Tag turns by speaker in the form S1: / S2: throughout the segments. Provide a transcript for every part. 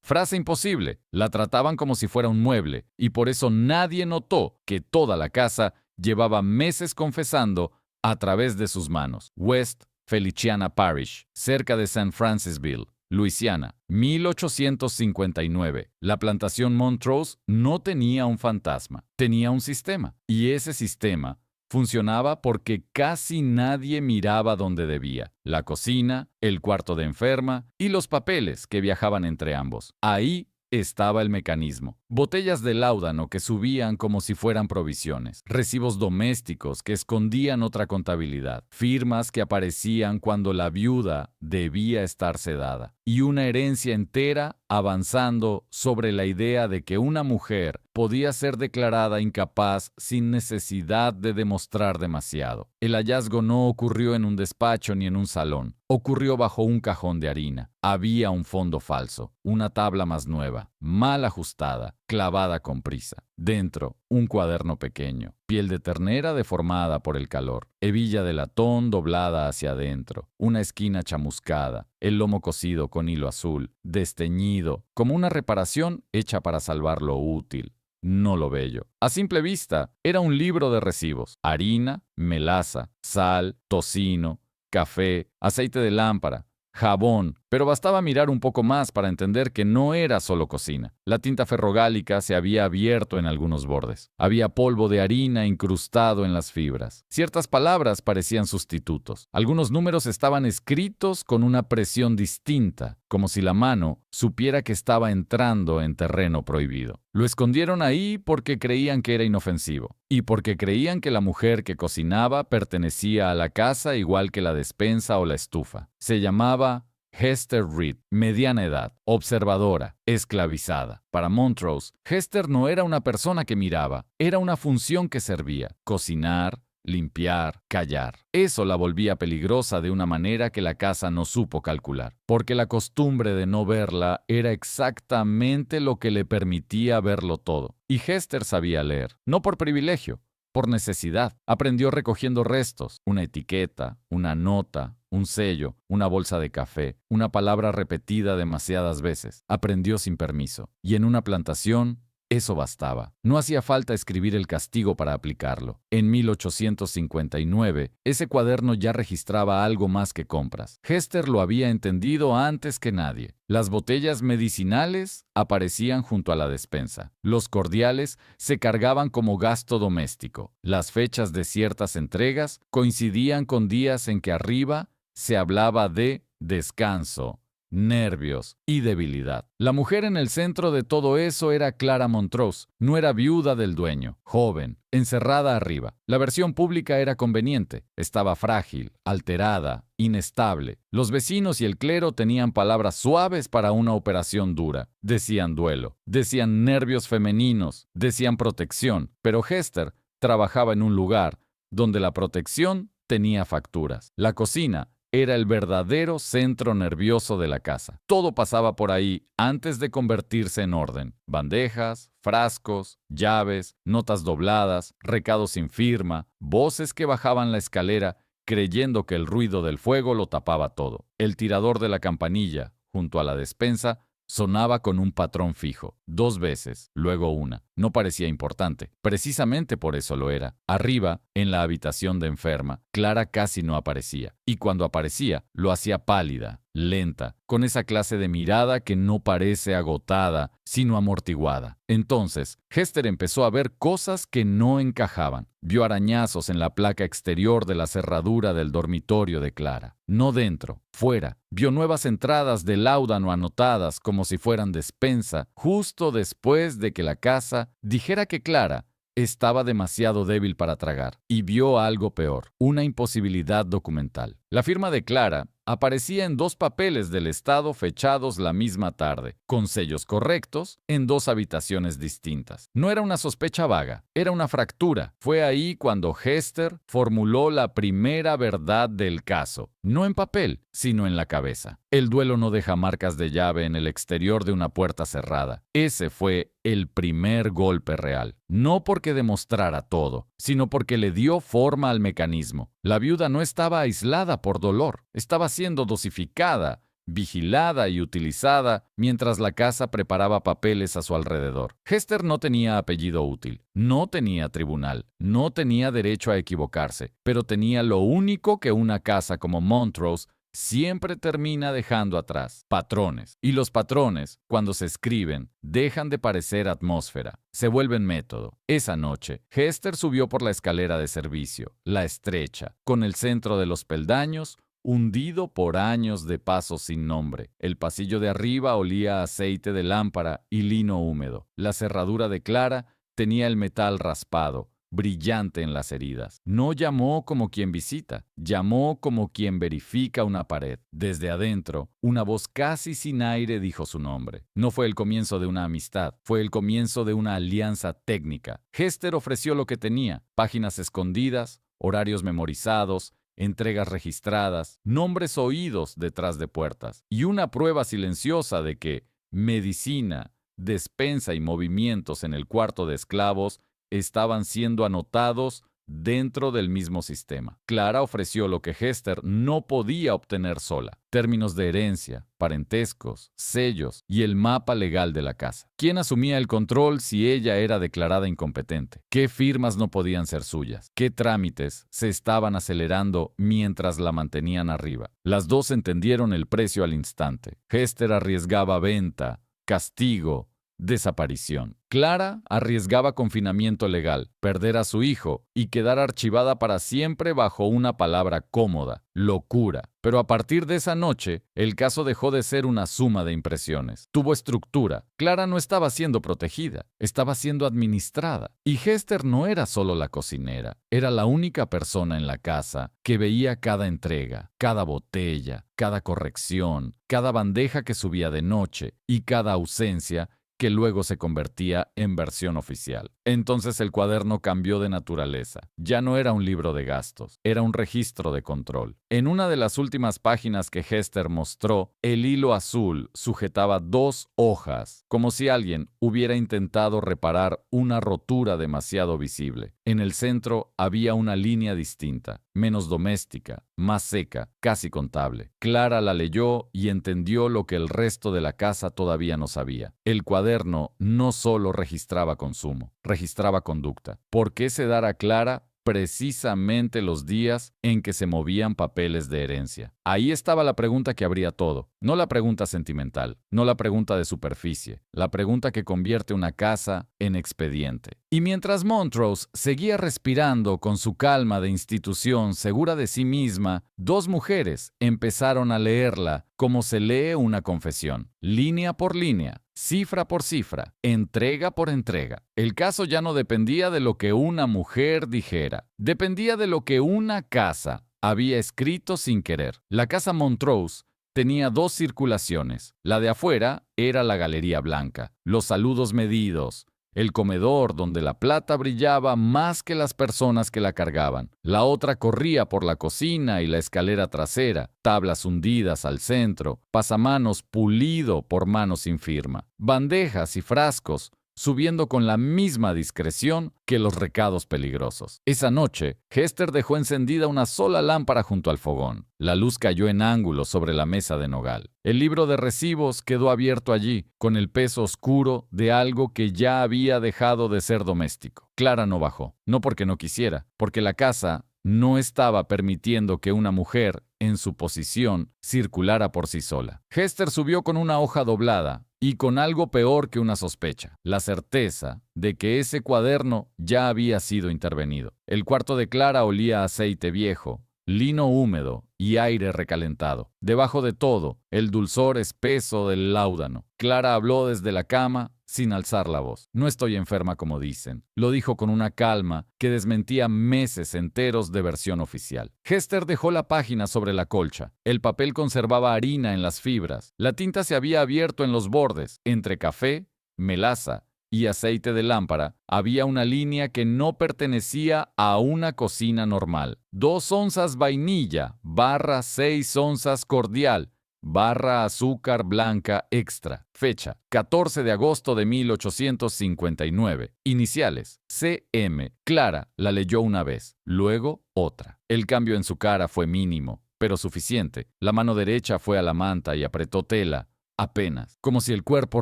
S1: Frase imposible. La trataban como si fuera un mueble, y por eso nadie notó que toda la casa llevaba meses confesando a través de sus manos. West Feliciana Parish, cerca de San Francisville, Luisiana, 1859. La plantación Montrose no tenía un fantasma, tenía un sistema. Y ese sistema funcionaba porque casi nadie miraba donde debía. La cocina, el cuarto de enferma y los papeles que viajaban entre ambos. Ahí estaba el mecanismo. Botellas de láudano que subían como si fueran provisiones. Recibos domésticos que escondían otra contabilidad. Firmas que aparecían cuando la viuda debía estar sedada. Y una herencia entera avanzando sobre la idea de que una mujer podía ser declarada incapaz sin necesidad de demostrar demasiado. El hallazgo no ocurrió en un despacho ni en un salón. Ocurrió bajo un cajón de harina. Había un fondo falso, una tabla más nueva, mal ajustada, clavada con prisa. Dentro, un cuaderno pequeño, piel de ternera deformada por el calor, hebilla de latón doblada hacia adentro, una esquina chamuscada, el lomo cosido con hilo azul, desteñido, como una reparación hecha para salvar lo útil, no lo bello. A simple vista, era un libro de recibos: harina, melaza, sal, tocino, café, aceite de lámpara, jabón, pero bastaba mirar un poco más para entender que no era solo cocina. La tinta ferrogálica se había abierto en algunos bordes. Había polvo de harina incrustado en las fibras. Ciertas palabras parecían sustitutos. Algunos números estaban escritos con una presión distinta, como si la mano supiera que estaba entrando en terreno prohibido. Lo escondieron ahí porque creían que era inofensivo, y porque creían que la mujer que cocinaba pertenecía a la casa igual que la despensa o la estufa. Se llamaba Hester Reed, mediana edad, observadora, esclavizada. Para Montrose, Hester no era una persona que miraba, era una función que servía: cocinar, limpiar, callar. Eso la volvía peligrosa de una manera que la casa no supo calcular, porque la costumbre de no verla era exactamente lo que le permitía verlo todo. Y Hester sabía leer, no por privilegio, por necesidad. Aprendió recogiendo restos: una etiqueta, una nota, un sello, una bolsa de café, una palabra repetida demasiadas veces. Aprendió sin permiso. Y en una plantación, eso bastaba. No hacía falta escribir el castigo para aplicarlo. En 1859, ese cuaderno ya registraba algo más que compras. Hester lo había entendido antes que nadie. Las botellas medicinales aparecían junto a la despensa. Los cordiales se cargaban como gasto doméstico. Las fechas de ciertas entregas coincidían con días en que arriba se hablaba de descanso, nervios y debilidad. La mujer en el centro de todo eso era Clara Montrose. No era viuda del dueño, joven, encerrada arriba. La versión pública era conveniente. Estaba frágil, alterada, inestable. Los vecinos y el clero tenían palabras suaves para una operación dura. Decían duelo, decían nervios femeninos, decían protección. Pero Hester trabajaba en un lugar donde la protección tenía facturas. La cocina era el verdadero centro nervioso de la casa. Todo pasaba por ahí antes de convertirse en orden. Bandejas, frascos, llaves, notas dobladas, recados sin firma, voces que bajaban la escalera creyendo que el ruido del fuego lo tapaba todo. El tirador de la campanilla, junto a la despensa, sonaba con un patrón fijo, 2 veces, luego una. No parecía importante. Precisamente por eso lo era. Arriba, en la habitación de enferma, Clara casi no aparecía. Y cuando aparecía, lo hacía pálida, lenta, con esa clase de mirada que no parece agotada, sino amortiguada. Entonces, Hester empezó a ver cosas que no encajaban. Vio arañazos en la placa exterior de la cerradura del dormitorio de Clara. No dentro, fuera. Vio nuevas entradas de láudano anotadas como si fueran despensa, justo después de que la casa dijera que Clara estaba demasiado débil para tragar. Y vio algo peor: una imposibilidad documental. La firma de Clara aparecía en 2 papeles del Estado fechados la misma tarde, con sellos correctos, en 2 habitaciones distintas. No era una sospecha vaga, era una fractura. Fue ahí cuando Hester formuló la primera verdad del caso, no en papel, sino en la cabeza. El duelo no deja marcas de llave en el exterior de una puerta cerrada. Ese fue el primer golpe real. No porque demostrara todo, sino porque le dio forma al mecanismo. La viuda no estaba aislada por dolor, estaba siendo dosificada vigilada y utilizada mientras la casa preparaba papeles a su alrededor. Hester no tenía apellido útil, no tenía tribunal, no tenía derecho a equivocarse, pero tenía lo único que una casa como Montrose siempre termina dejando atrás: patrones. Y los patrones, cuando se escriben, dejan de parecer atmósfera, se vuelven método. Esa noche, Hester subió por la escalera de servicio, la estrecha, con el centro de los peldaños hundido por años de pasos sin nombre. El pasillo de arriba olía a aceite de lámpara y lino húmedo. La cerradura de Clara tenía el metal raspado, brillante en las heridas. No llamó como quien visita, llamó como quien verifica una pared. Desde adentro, una voz casi sin aire dijo su nombre. No fue el comienzo de una amistad, fue el comienzo de una alianza técnica. Hester ofreció lo que tenía: páginas escondidas, horarios memorizados, entregas registradas, nombres oídos detrás de puertas, y una prueba silenciosa de que medicina, despensa y movimientos en el cuarto de esclavos estaban siendo anotados dentro del mismo sistema. Clara ofreció lo que Hester no podía obtener sola: términos de herencia, parentescos, sellos y el mapa legal de la casa. ¿Quién asumía el control si ella era declarada incompetente? ¿Qué firmas no podían ser suyas? ¿Qué trámites se estaban acelerando mientras la mantenían arriba? Las dos entendieron el precio al instante. Hester arriesgaba venta, castigo, desaparición. Clara arriesgaba confinamiento legal, perder a su hijo y quedar archivada para siempre bajo una palabra cómoda: locura. Pero a partir de esa noche, el caso dejó de ser una suma de impresiones. Tuvo estructura. Clara no estaba siendo protegida, estaba siendo administrada. Y Hester no era solo la cocinera, era la única persona en la casa que veía cada entrega, cada botella, cada corrección, cada bandeja que subía de noche y cada ausencia que luego se convertía en versión oficial. Entonces el cuaderno cambió de naturaleza. Ya no era un libro de gastos, era un registro de control. En una de las últimas páginas que Hester mostró, el hilo azul sujetaba 2 hojas, como si alguien hubiera intentado reparar una rotura demasiado visible. En el centro había una línea distinta, menos doméstica, más seca, casi contable. Clara la leyó y entendió lo que el resto de la casa todavía no sabía. El cuaderno no solo registraba consumo, registraba conducta. ¿Por qué se dará a Clara precisamente los días en que se movían papeles de herencia? Ahí estaba la pregunta que abría todo. No la pregunta sentimental, no la pregunta de superficie, la pregunta que convierte una casa en expediente. Y mientras Montrose seguía respirando con su calma de institución segura de sí misma, 2 mujeres empezaron a leerla como se lee una confesión, línea por línea, cifra por cifra, entrega por entrega. El caso ya no dependía de lo que una mujer dijera, dependía de lo que una casa había escrito sin querer. La casa Montrose tenía 2 circulaciones. La de afuera era la galería blanca, los saludos medidos, el comedor donde la plata brillaba más que las personas que la cargaban. La otra corría por la cocina y la escalera trasera, tablas hundidas al centro, pasamanos pulido por manos sin firma, bandejas y frascos subiendo con la misma discreción que los recados peligrosos. Esa noche, Hester dejó encendida una sola lámpara junto al fogón. La luz cayó en ángulo sobre la mesa de nogal. El libro de recibos quedó abierto allí, con el peso oscuro de algo que ya había dejado de ser doméstico. Clara no bajó, no porque no quisiera, porque la casa no estaba permitiendo que una mujer, en su posición, circulara por sí sola. Hester subió con una hoja doblada y con algo peor que una sospecha: la certeza de que ese cuaderno ya había sido intervenido. El cuarto de Clara olía a aceite viejo, lino húmedo y aire recalentado. Debajo de todo, el dulzor espeso del láudano. Clara habló desde la cama sin alzar la voz. No estoy enferma como dicen. Lo dijo con una calma que desmentía meses enteros de versión oficial. Hester dejó la página sobre la colcha. El papel conservaba harina en las fibras. La tinta se había abierto en los bordes. Entre café, melaza y aceite de lámpara había una línea que no pertenecía a una cocina normal. 2 onzas vainilla, / 6 onzas cordial, / azúcar blanca extra. Fecha: 14 de agosto de 1859. Iniciales: CM. Clara la leyó una vez, luego otra. El cambio en su cara fue mínimo. pero suficiente. La mano derecha fue a la manta y apretó tela. Apenas, como si el cuerpo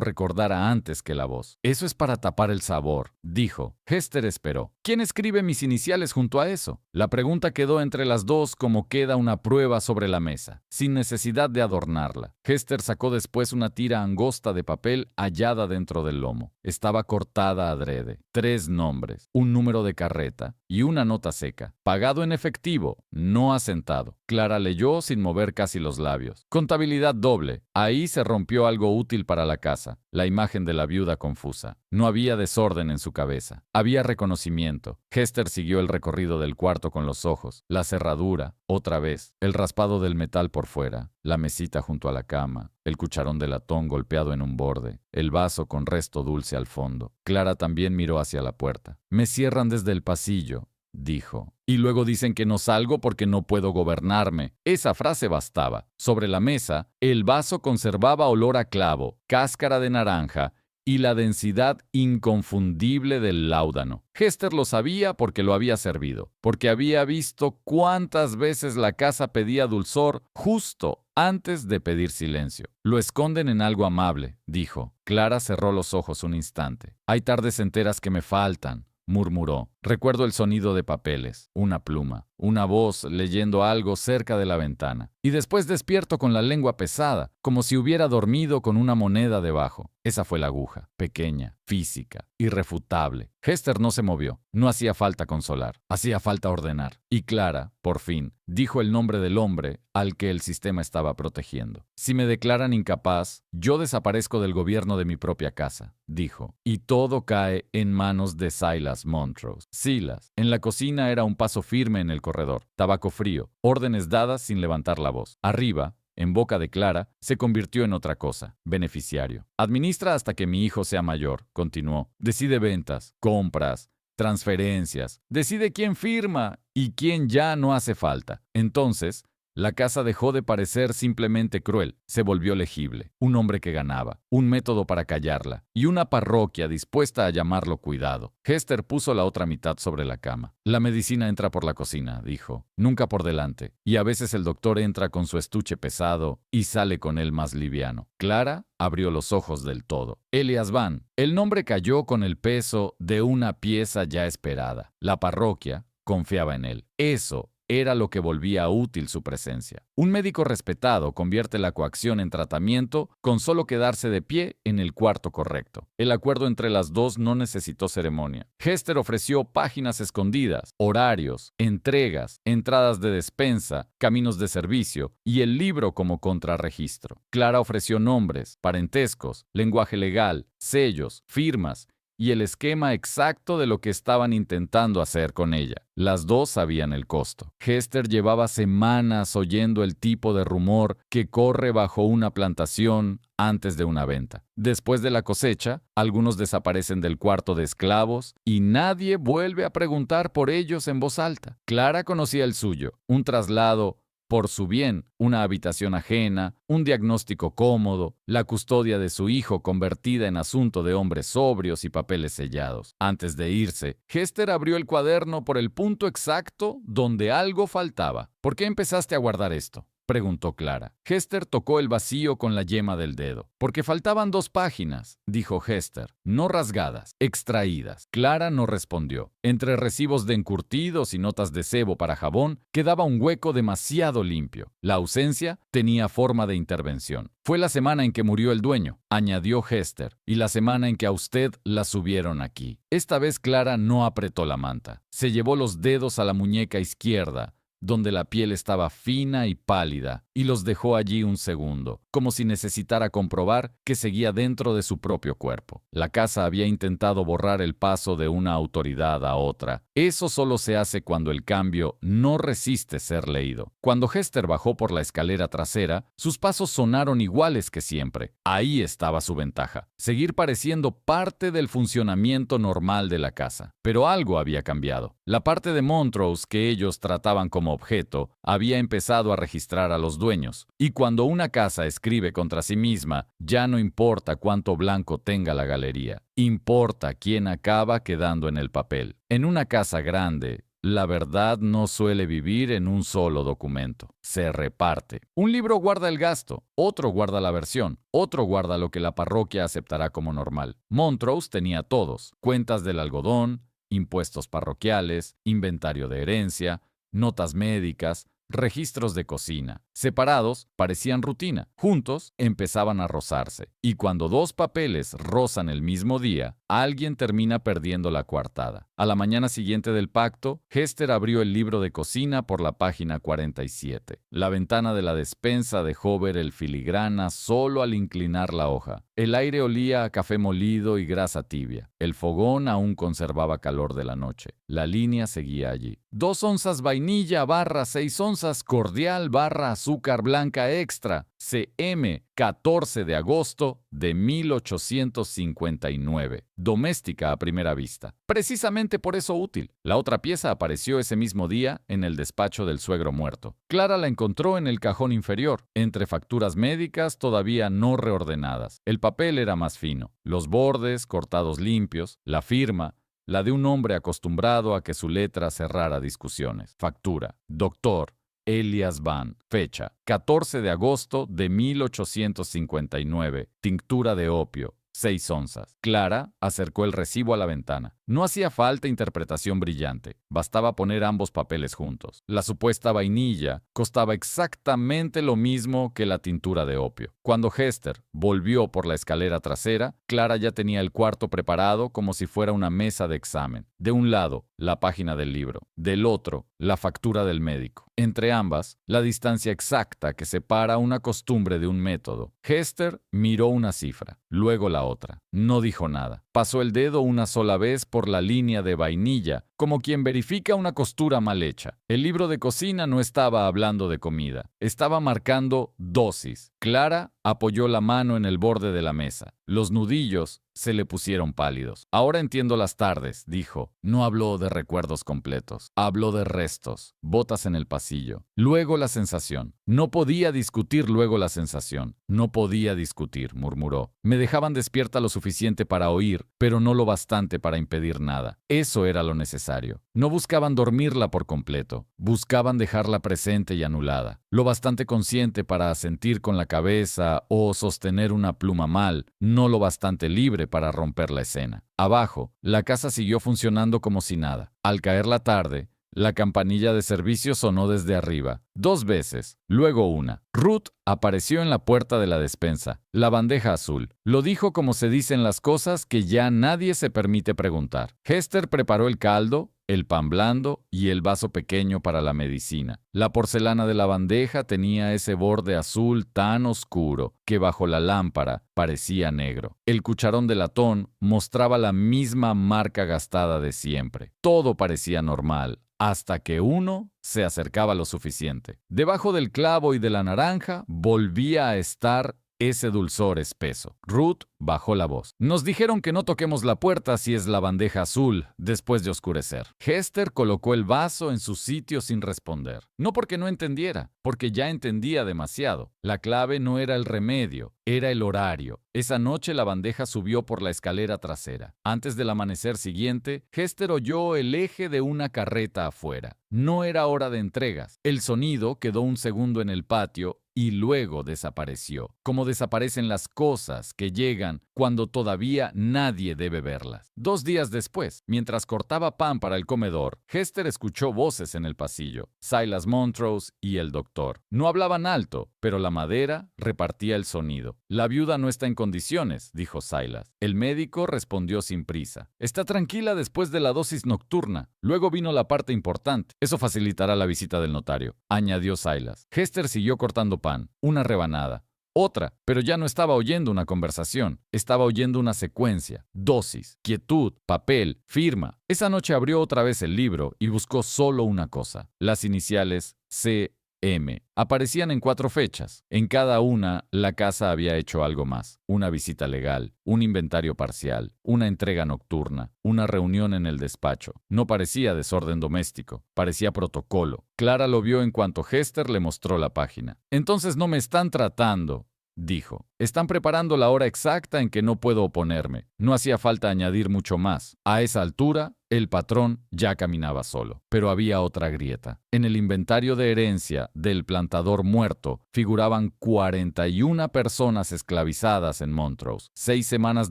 S1: recordara antes que la voz. Eso es para tapar el sabor, dijo. Hester esperó. ¿Quién escribe mis iniciales junto a eso? La pregunta quedó entre las dos como queda una prueba sobre la mesa, sin necesidad de adornarla. Hester sacó después una tira angosta de papel hallada dentro del lomo. Estaba cortada adrede. 3 nombres, un número de carreta y una nota seca. Pagado en efectivo, no asentado. Clara leyó sin mover casi los labios. Contabilidad doble. Ahí se rompió algo útil para la casa. La imagen de la viuda confusa. No había desorden en su cabeza. Había reconocimiento. Hester siguió el recorrido del cuarto con los ojos. La cerradura, otra vez. El raspado del metal por fuera. La mesita junto a la cama. El cucharón de latón golpeado en un borde. El vaso con resto dulce al fondo. Clara también miró hacia la puerta. Me cierran desde el pasillo, dijo. Y luego dicen que no salgo porque no puedo gobernarme. Esa frase bastaba. Sobre la mesa, el vaso conservaba olor a clavo, cáscara de naranja y la densidad inconfundible del láudano. Hester lo sabía porque lo había servido, porque había visto cuántas veces la casa pedía dulzor justo antes de pedir silencio. Lo esconden en algo amable, dijo. Clara cerró los ojos un instante. Hay tardes enteras que me faltan, murmuró. Recuerdo el sonido de papeles, una pluma, una voz leyendo algo cerca de la ventana. Y después despierto con la lengua pesada, como si hubiera dormido con una moneda debajo. Esa fue la aguja, pequeña, física, irrefutable. Hester no se movió. No hacía falta consolar, hacía falta ordenar. Y Clara, por fin, dijo el nombre del hombre al que el sistema estaba protegiendo. Si me declaran incapaz, yo desaparezco del gobierno de mi propia casa, dijo. Y todo cae en manos de Silas Montrose. Silas. En la cocina era un paso firme en el corredor. Tabaco frío. Órdenes dadas sin levantar la voz. Arriba, en boca de Clara, se convirtió en otra cosa. Beneficiario. Administra hasta que mi hijo sea mayor, continuó. Decide ventas, compras, transferencias. Decide quién firma y quién ya no hace falta. Entonces, la casa dejó de parecer simplemente cruel, se volvió legible, un hombre que ganaba, un método para callarla y una parroquia dispuesta a llamarlo cuidado. Hester puso la otra mitad sobre la cama. La medicina entra por la cocina, dijo, nunca por delante, y a veces el doctor entra con su estuche pesado y sale con él más liviano. Clara abrió los ojos del todo. Elias Van. El nombre cayó con el peso de una pieza ya esperada. La parroquia confiaba en él. Eso era lo que volvía útil su presencia. Un médico respetado convierte la coacción en tratamiento con solo quedarse de pie en el cuarto correcto. El acuerdo entre las dos no necesitó ceremonia. Hester ofreció páginas escondidas, horarios, entregas, entradas de despensa, caminos de servicio y el libro como contrarregistro. Clara ofreció nombres, parentescos, lenguaje legal, sellos, firmas y el esquema exacto de lo que estaban intentando hacer con ella. Las dos sabían el costo. Hester llevaba semanas oyendo el tipo de rumor que corre bajo una plantación antes de una venta. Después de la cosecha, algunos desaparecen del cuarto de esclavos y nadie vuelve a preguntar por ellos en voz alta. Clara conocía el suyo, un traslado por su bien, una habitación ajena, un diagnóstico cómodo, la custodia de su hijo convertida en asunto de hombres sobrios y papeles sellados. Antes de irse, Hester abrió el cuaderno por el punto exacto donde algo faltaba. ¿Por qué empezaste a guardar esto?, preguntó Clara. Hester tocó el vacío con la yema del dedo. Porque faltaban 2 páginas, dijo Hester, no rasgadas, extraídas. Clara no respondió. Entre recibos de encurtidos y notas de cebo para jabón, quedaba un hueco demasiado limpio. La ausencia tenía forma de intervención. Fue la semana en que murió el dueño, añadió Hester, y la semana en que a usted la subieron aquí. Esta vez Clara no apretó la manta. Se llevó los dedos a la muñeca izquierda, donde la piel estaba fina y pálida, y los dejó allí un segundo, como si necesitara comprobar que seguía dentro de su propio cuerpo. La casa había intentado borrar el paso de una autoridad a otra. Eso solo se hace cuando el cambio no resiste ser leído. Cuando Hester bajó por la escalera trasera, sus pasos sonaron iguales que siempre. Ahí estaba su ventaja, seguir pareciendo parte del funcionamiento normal de la casa. Pero algo había cambiado. La parte de Montrose que ellos trataban como objeto había empezado a registrar a los dueños. Y cuando una casa escribe contra sí misma, ya no importa cuánto blanco tenga la galería. Importa quién acaba quedando en el papel. En una casa grande, la verdad no suele vivir en un solo documento. Se reparte. Un libro guarda el gasto, otro guarda la versión, otro guarda lo que la parroquia aceptará como normal. Montrose tenía todos: cuentas del algodón, impuestos parroquiales, inventario de herencia, notas médicas, registros de cocina. Separados, parecían rutina. Juntos, empezaban a rozarse. Y cuando dos papeles rozan el mismo día, alguien termina perdiendo la coartada. A la mañana siguiente del pacto, Hester abrió el libro de cocina por la página 47. La ventana de la despensa dejó ver el filigrana solo al inclinar la hoja. El aire olía a café molido y grasa tibia. El fogón aún conservaba calor de la noche. La línea seguía allí. 2 onzas vainilla / 6 onzas cordial / azúcar blanca extra, CM, 14 de agosto de 1859. Doméstica a primera vista. Precisamente por eso útil. La otra pieza apareció ese mismo día en el despacho del suegro muerto. Clara la encontró en el cajón inferior, entre facturas médicas todavía no reordenadas. El papel era más fino, los bordes cortados limpios, la firma, la de un hombre acostumbrado a que su letra cerrara discusiones. Factura: Doctor Elias Van. Fecha: 14 de agosto de 1859. Tinctura de opio, 6 onzas. Clara acercó el recibo a la ventana. No hacía falta interpretación brillante. Bastaba poner ambos papeles juntos. La supuesta vainilla costaba exactamente lo mismo que la tintura de opio. Cuando Hester volvió por la escalera trasera, Clara ya tenía el cuarto preparado como si fuera una mesa de examen. De un lado, la página del libro. Del otro, la factura del médico. Entre ambas, la distancia exacta que separa una costumbre de un método. Hester miró una cifra, luego la otra. No dijo nada. Pasó el dedo una sola vez por la línea de vainilla, como quien verifica una costura mal hecha. El libro de cocina no estaba hablando de comida, estaba marcando dosis. Clara apoyó la mano en el borde de la mesa. Los nudillos se le pusieron pálidos. Ahora entiendo las tardes, dijo. No habló de recuerdos completos, habló de restos, botas en el pasillo. Luego la sensación. No podía discutir luego la sensación. No podía discutir, murmuró. Me dejaban despierta lo suficiente para oír, pero no lo bastante para impedir nada. Eso era lo necesario. No buscaban dormirla por completo, buscaban dejarla presente y anulada. Lo bastante consciente para asentir con la cabeza o sostener una pluma mal, no lo bastante libre para romper la escena. Abajo, la casa siguió funcionando como si nada. Al caer la tarde, la campanilla de servicio sonó desde arriba, 2 veces, luego una. Ruth apareció en la puerta de la despensa, la bandeja azul. Lo dijo como se dicen las cosas que ya nadie se permite preguntar. Hester preparó el caldo, el pan blando y el vaso pequeño para la medicina. La porcelana de la bandeja tenía ese borde azul tan oscuro que bajo la lámpara parecía negro. El cucharón de latón mostraba la misma marca gastada de siempre. Todo parecía normal, hasta que uno se acercaba lo suficiente. Debajo del clavo y de la naranja volvía a estar ese dulzor espeso. Ruth bajó la voz. Nos dijeron que no toquemos la puerta si es la bandeja azul, después de oscurecer. Hester colocó el vaso en su sitio sin responder. No porque no entendiera, porque ya entendía demasiado. La clave no era el remedio, era el horario. Esa noche la bandeja subió por la escalera trasera. Antes del amanecer siguiente, Hester oyó el eje de una carreta afuera. No era hora de entregas. El sonido quedó un segundo en el patio y luego desapareció, como desaparecen las cosas que llegan cuando todavía nadie debe verlas. 2 días después, mientras cortaba pan para el comedor, Hester escuchó voces en el pasillo. Silas Montrose y el doctor. No hablaban alto, pero la madera repartía el sonido. La viuda no está en condiciones, dijo Silas. El médico respondió sin prisa. Está tranquila después de la dosis nocturna. Luego vino la parte importante. Eso facilitará la visita del notario, añadió Silas. Hester siguió cortando pan, una rebanada, otra, pero ya no estaba oyendo una conversación, estaba oyendo una secuencia, dosis, quietud, papel, firma. Esa noche abrió otra vez el libro y buscó solo una cosa, las iniciales C.M. Aparecían en 4 fechas. En cada una, la casa había hecho algo más. Una visita legal, un inventario parcial, una entrega nocturna, una reunión en el despacho. No parecía desorden doméstico, parecía protocolo. Clara lo vio en cuanto Hester le mostró la página. Entonces no me están tratando, dijo. Están preparando la hora exacta en que no puedo oponerme. No hacía falta añadir mucho más. A esa altura, El patrón ya caminaba solo. Pero había otra grieta. En el inventario de herencia del plantador muerto figuraban 41 personas esclavizadas en Montrose. 6 semanas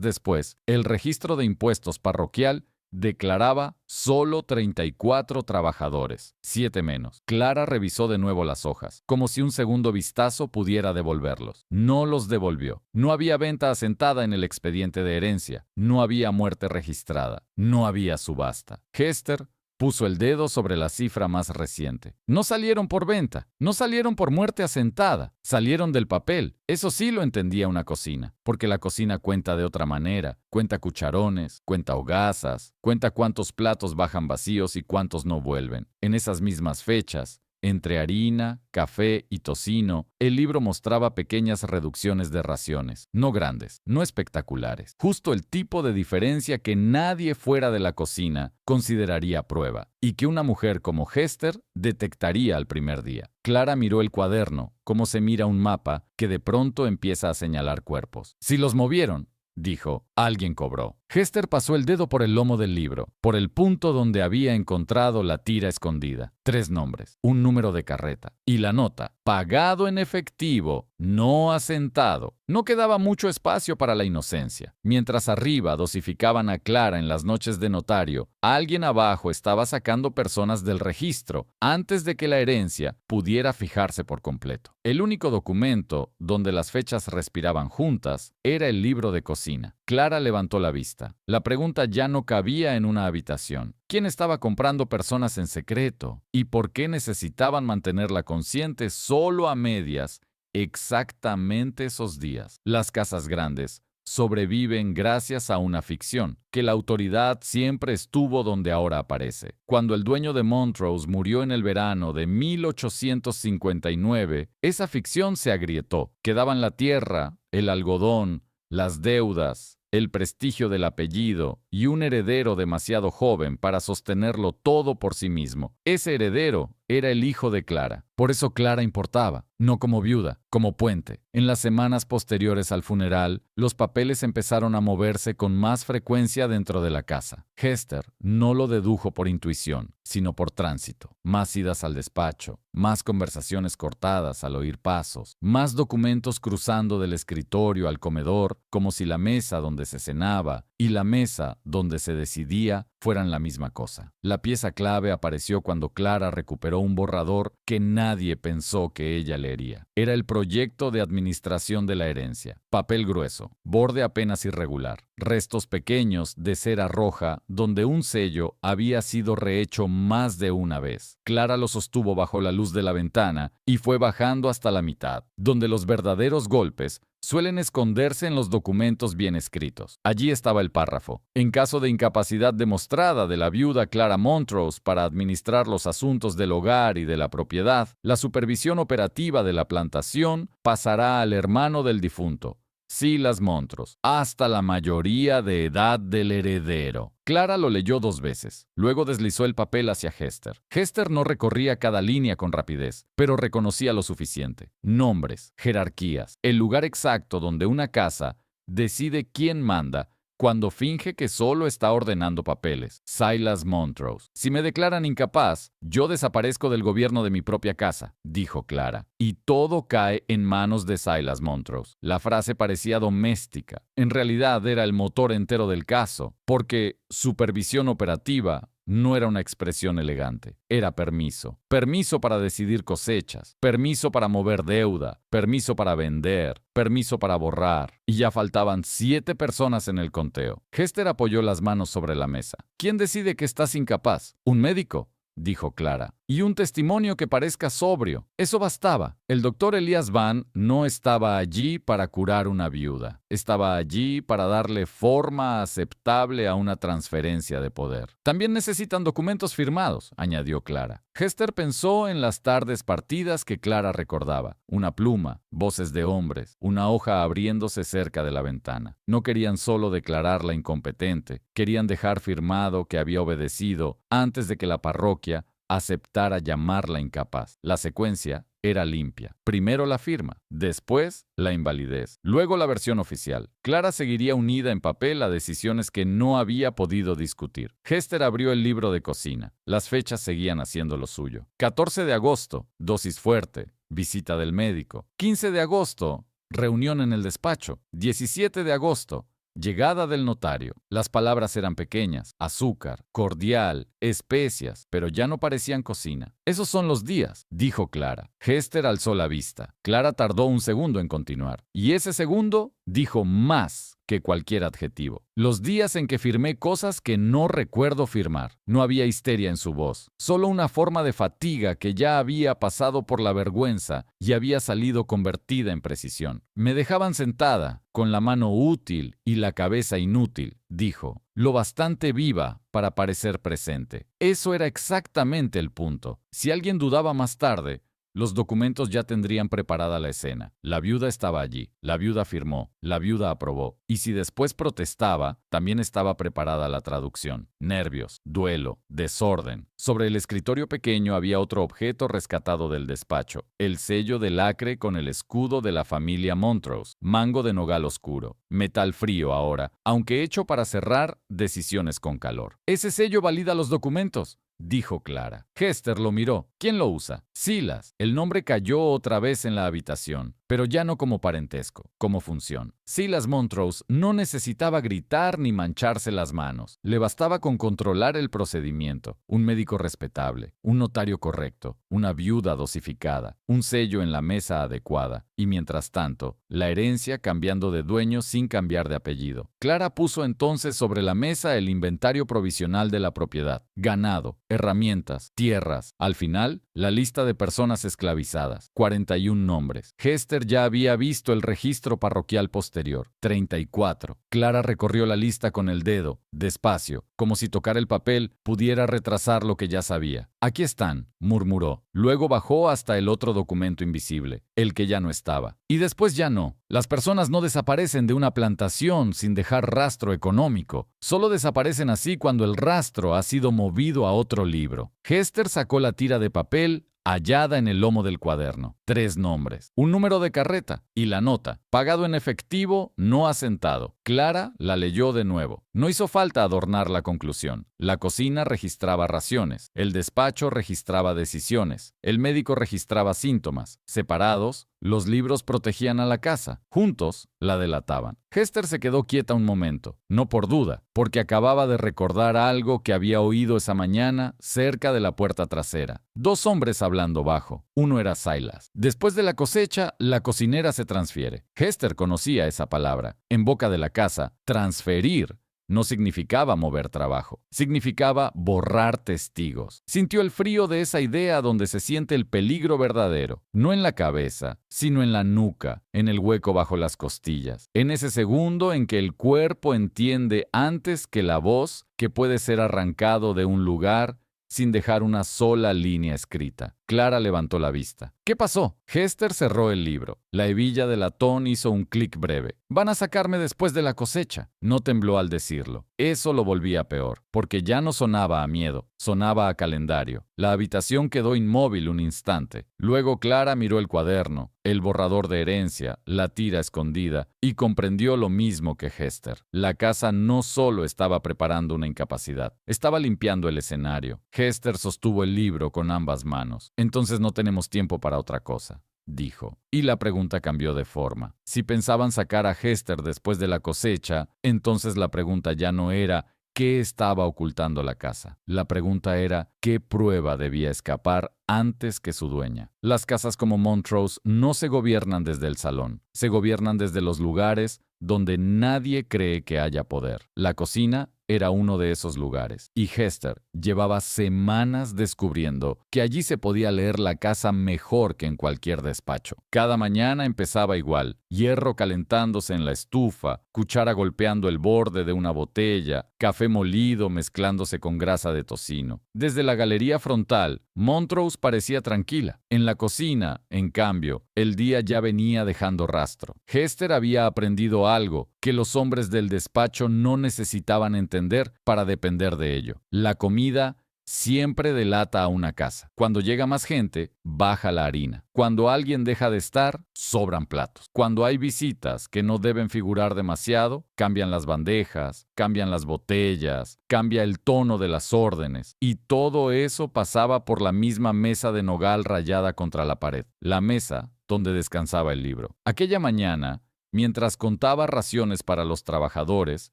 S1: después, el registro de impuestos parroquial declaraba solo 34 trabajadores, 7 menos. Clara revisó de nuevo las hojas, como si un segundo vistazo pudiera devolverlos. No los devolvió. No había venta asentada en el expediente de herencia. No había muerte registrada. No había subasta. Hester puso el dedo sobre la cifra más reciente. No salieron por venta, no salieron por muerte asentada, salieron del papel. Eso sí lo entendía una cocina, porque la cocina cuenta de otra manera. Cuenta cucharones, cuenta hogazas, cuenta cuántos platos bajan vacíos y cuántos no vuelven. En esas mismas fechas, entre harina, café y tocino, el libro mostraba pequeñas reducciones de raciones, no grandes, no espectaculares, justo el tipo de diferencia que nadie fuera de la cocina consideraría prueba, y que una mujer como Hester detectaría al primer día. Clara miró el cuaderno, como se mira un mapa que de pronto empieza a señalar cuerpos. Si los movieron, dijo, alguien cobró. Hester pasó el dedo por el lomo del libro, por el punto donde había encontrado la tira escondida. 3 nombres, un número de carreta y la nota, pagado en efectivo, no asentado. No quedaba mucho espacio para la inocencia. Mientras arriba dosificaban a Clara en las noches de notario, alguien abajo estaba sacando personas del registro antes de que la herencia pudiera fijarse por completo. El único documento donde las fechas respiraban juntas era el libro de cocina. Clara levantó la vista. La pregunta ya no cabía en una habitación. ¿Quién estaba comprando personas en secreto? ¿Y por qué necesitaban mantenerla consciente solo a medias exactamente esos días? Las casas grandes sobreviven gracias a una ficción, que la autoridad siempre estuvo donde ahora aparece. Cuando el dueño de Montrose murió en el verano de 1859, esa ficción se agrietó. Quedaban la tierra, el algodón, las deudas, el prestigio del apellido y un heredero demasiado joven para sostenerlo todo por sí mismo. Ese heredero era el hijo de Clara. Por eso Clara importaba, no como viuda, como puente. En las semanas posteriores al funeral, los papeles empezaron a moverse con más frecuencia dentro de la casa. Hester no lo dedujo por intuición, sino por tránsito. Más idas al despacho, más conversaciones cortadas al oír pasos, más documentos cruzando del escritorio al comedor, como si la mesa donde se cenaba y la mesa donde se decidía fueran la misma cosa. La pieza clave apareció cuando Clara recuperó un borrador que nadie pensó que ella leería. Era el proyecto de administración de la herencia. Papel grueso, borde apenas irregular, restos pequeños de cera roja donde un sello había sido rehecho más de una vez. Clara lo sostuvo bajo la luz de la ventana y fue bajando hasta la mitad, donde los verdaderos golpes suelen esconderse en los documentos bien escritos. Allí estaba el párrafo. En caso de incapacidad demostrada de la viuda Clara Montrose para administrar los asuntos del hogar y de la propiedad, la supervisión operativa de la plantación pasará al hermano del difunto, Silas Montrose, hasta la mayoría de edad del heredero. Clara lo leyó 2 veces. Luego deslizó el papel hacia Hester. Hester no recorría cada línea con rapidez, pero reconocía lo suficiente. Nombres, jerarquías, el lugar exacto donde una casa decide quién manda cuando finge que solo está ordenando papeles. Silas Montrose. Si me declaran incapaz, yo desaparezco del gobierno de mi propia casa, dijo Clara. Y todo cae en manos de Silas Montrose. La frase parecía doméstica. En realidad era el motor entero del caso, porque supervisión operativa no era una expresión elegante, era permiso. Permiso para decidir cosechas, permiso para mover deuda, permiso para vender, permiso para borrar. Y ya faltaban 7 personas en el conteo. Hester apoyó las manos sobre la mesa. ¿Quién decide que estás incapaz? ¿Un médico?, dijo Clara. Y un testimonio que parezca sobrio. Eso bastaba. El doctor Elias Van no estaba allí para curar una viuda. Estaba allí para darle forma aceptable a una transferencia de poder. También necesitan documentos firmados, añadió Clara. Hester pensó en las tardes partidas que Clara recordaba. Una pluma, voces de hombres, una hoja abriéndose cerca de la ventana. No querían solo declararla incompetente, querían dejar firmado que había obedecido antes de que la parroquia aceptara llamarla incapaz. La secuencia era limpia. Primero la firma, después la invalidez, luego la versión oficial. Clara seguiría unida en papel a decisiones que no había podido discutir. Hester abrió el libro de cocina. Las fechas seguían haciendo lo suyo. 14 de agosto, dosis fuerte, visita del médico. 15 de agosto, reunión en el despacho. 17 de agosto, llegada del notario. Las palabras eran pequeñas: azúcar, cordial, especias, pero ya no parecían cocina. Esos son los días, dijo Clara. Hester alzó la vista. Clara tardó un segundo en continuar. Y ese segundo dijo más que cualquier adjetivo. Los días en que firmé cosas que no recuerdo firmar. No había histeria en su voz, solo una forma de fatiga que ya había pasado por la vergüenza y había salido convertida en precisión. Me dejaban sentada, con la mano útil y la cabeza inútil, dijo, lo bastante viva para parecer presente. Eso era exactamente el punto. Si alguien dudaba más tarde, los documentos ya tendrían preparada la escena. La viuda estaba allí, la viuda firmó, la viuda aprobó. Y si después protestaba, también estaba preparada la traducción. Nervios, duelo, desorden. Sobre el escritorio pequeño había otro objeto rescatado del despacho. El sello de lacre con el escudo de la familia Montrose. Mango de nogal oscuro. Metal frío ahora, aunque hecho para cerrar decisiones con calor. Ese sello valida los documentos, dijo Clara. Hester lo miró. ¿Quién lo usa? Silas. El nombre cayó otra vez en la habitación, pero ya no como parentesco, como función. Silas Montrose no necesitaba gritar ni mancharse las manos. Le bastaba con controlar el procedimiento. Un médico respetable, un notario correcto, una viuda dosificada, un sello en la mesa adecuada. Y mientras tanto, la herencia cambiando de dueño sin cambiar de apellido. Clara puso entonces sobre la mesa el inventario provisional de la propiedad. Ganado, herramientas, tierras. Al final, la lista de personas esclavizadas. 41 nombres. Hester ya había visto el registro parroquial posterior. 34. Clara recorrió la lista con el dedo, despacio, como si tocar el papel pudiera retrasar lo que ya sabía. Aquí están, murmuró. Luego bajó hasta el otro documento invisible, el que ya no estaba. Y después ya no. Las personas no desaparecen de una plantación sin dejar rastro económico. Solo desaparecen así cuando el rastro ha sido movido a otro libro. Hester sacó la tira de papel hallada en el lomo del cuaderno. 3 nombres, un número de carreta y la nota, pagado en efectivo, no asentado. Clara la leyó de nuevo. No hizo falta adornar la conclusión. La cocina registraba raciones, el despacho registraba decisiones, el médico registraba síntomas. Separados, los libros protegían a la casa, juntos la delataban. Hester se quedó quieta un momento, no por duda, porque acababa de recordar algo que había oído esa mañana cerca de la puerta trasera. 2 hombres hablando bajo. Uno era Silas. Después de la cosecha, la cocinera se transfiere. Hester conocía esa palabra. En boca de la casa, transferir no significaba mover trabajo, significaba borrar testigos. Sintió el frío de esa idea donde se siente el peligro verdadero, no en la cabeza, sino en la nuca, en el hueco bajo las costillas, en ese segundo en que el cuerpo entiende antes que la voz que puede ser arrancado de un lugar sin dejar una sola línea escrita. Clara levantó la vista. ¿Qué pasó? Hester cerró el libro. La hebilla de latón hizo un clic breve. Van a sacarme después de la cosecha. No tembló al decirlo. Eso lo volvía peor, porque ya no sonaba a miedo, sonaba a calendario. La habitación quedó inmóvil un instante. Luego Clara miró el cuaderno, el borrador de herencia, la tira escondida, y comprendió lo mismo que Hester. La casa no solo estaba preparando una incapacidad, estaba limpiando el escenario. Hester sostuvo el libro con ambas manos. Entonces no tenemos tiempo para otra cosa, dijo. Y la pregunta cambió de forma. Si pensaban sacar a Hester después de la cosecha, entonces la pregunta ya no era ¿qué estaba ocultando la casa? La pregunta era ¿qué prueba debía escapar antes que su dueña? Las casas como Montrose no se gobiernan desde el salón, se gobiernan desde los lugares donde nadie cree que haya poder. La cocina era uno de esos lugares, y Hester llevaba semanas descubriendo que allí se podía leer la casa mejor que en cualquier despacho. Cada mañana empezaba igual, hierro calentándose en la estufa, cuchara golpeando el borde de una botella, café molido mezclándose con grasa de tocino. Desde la galería frontal, Montrose parecía tranquila. En la cocina, en cambio, el día ya venía dejando rastro. Hester había aprendido algo que los hombres del despacho no necesitaban entender para depender de ello. La comida siempre delata a una casa. Cuando llega más gente, baja la harina. Cuando alguien deja de estar, sobran platos. Cuando hay visitas que no deben figurar demasiado, cambian las bandejas, cambian las botellas, cambia el tono de las órdenes. Y todo eso pasaba por la misma mesa de nogal rayada contra la pared. La mesa donde descansaba el libro. Aquella mañana, mientras contaba raciones para los trabajadores,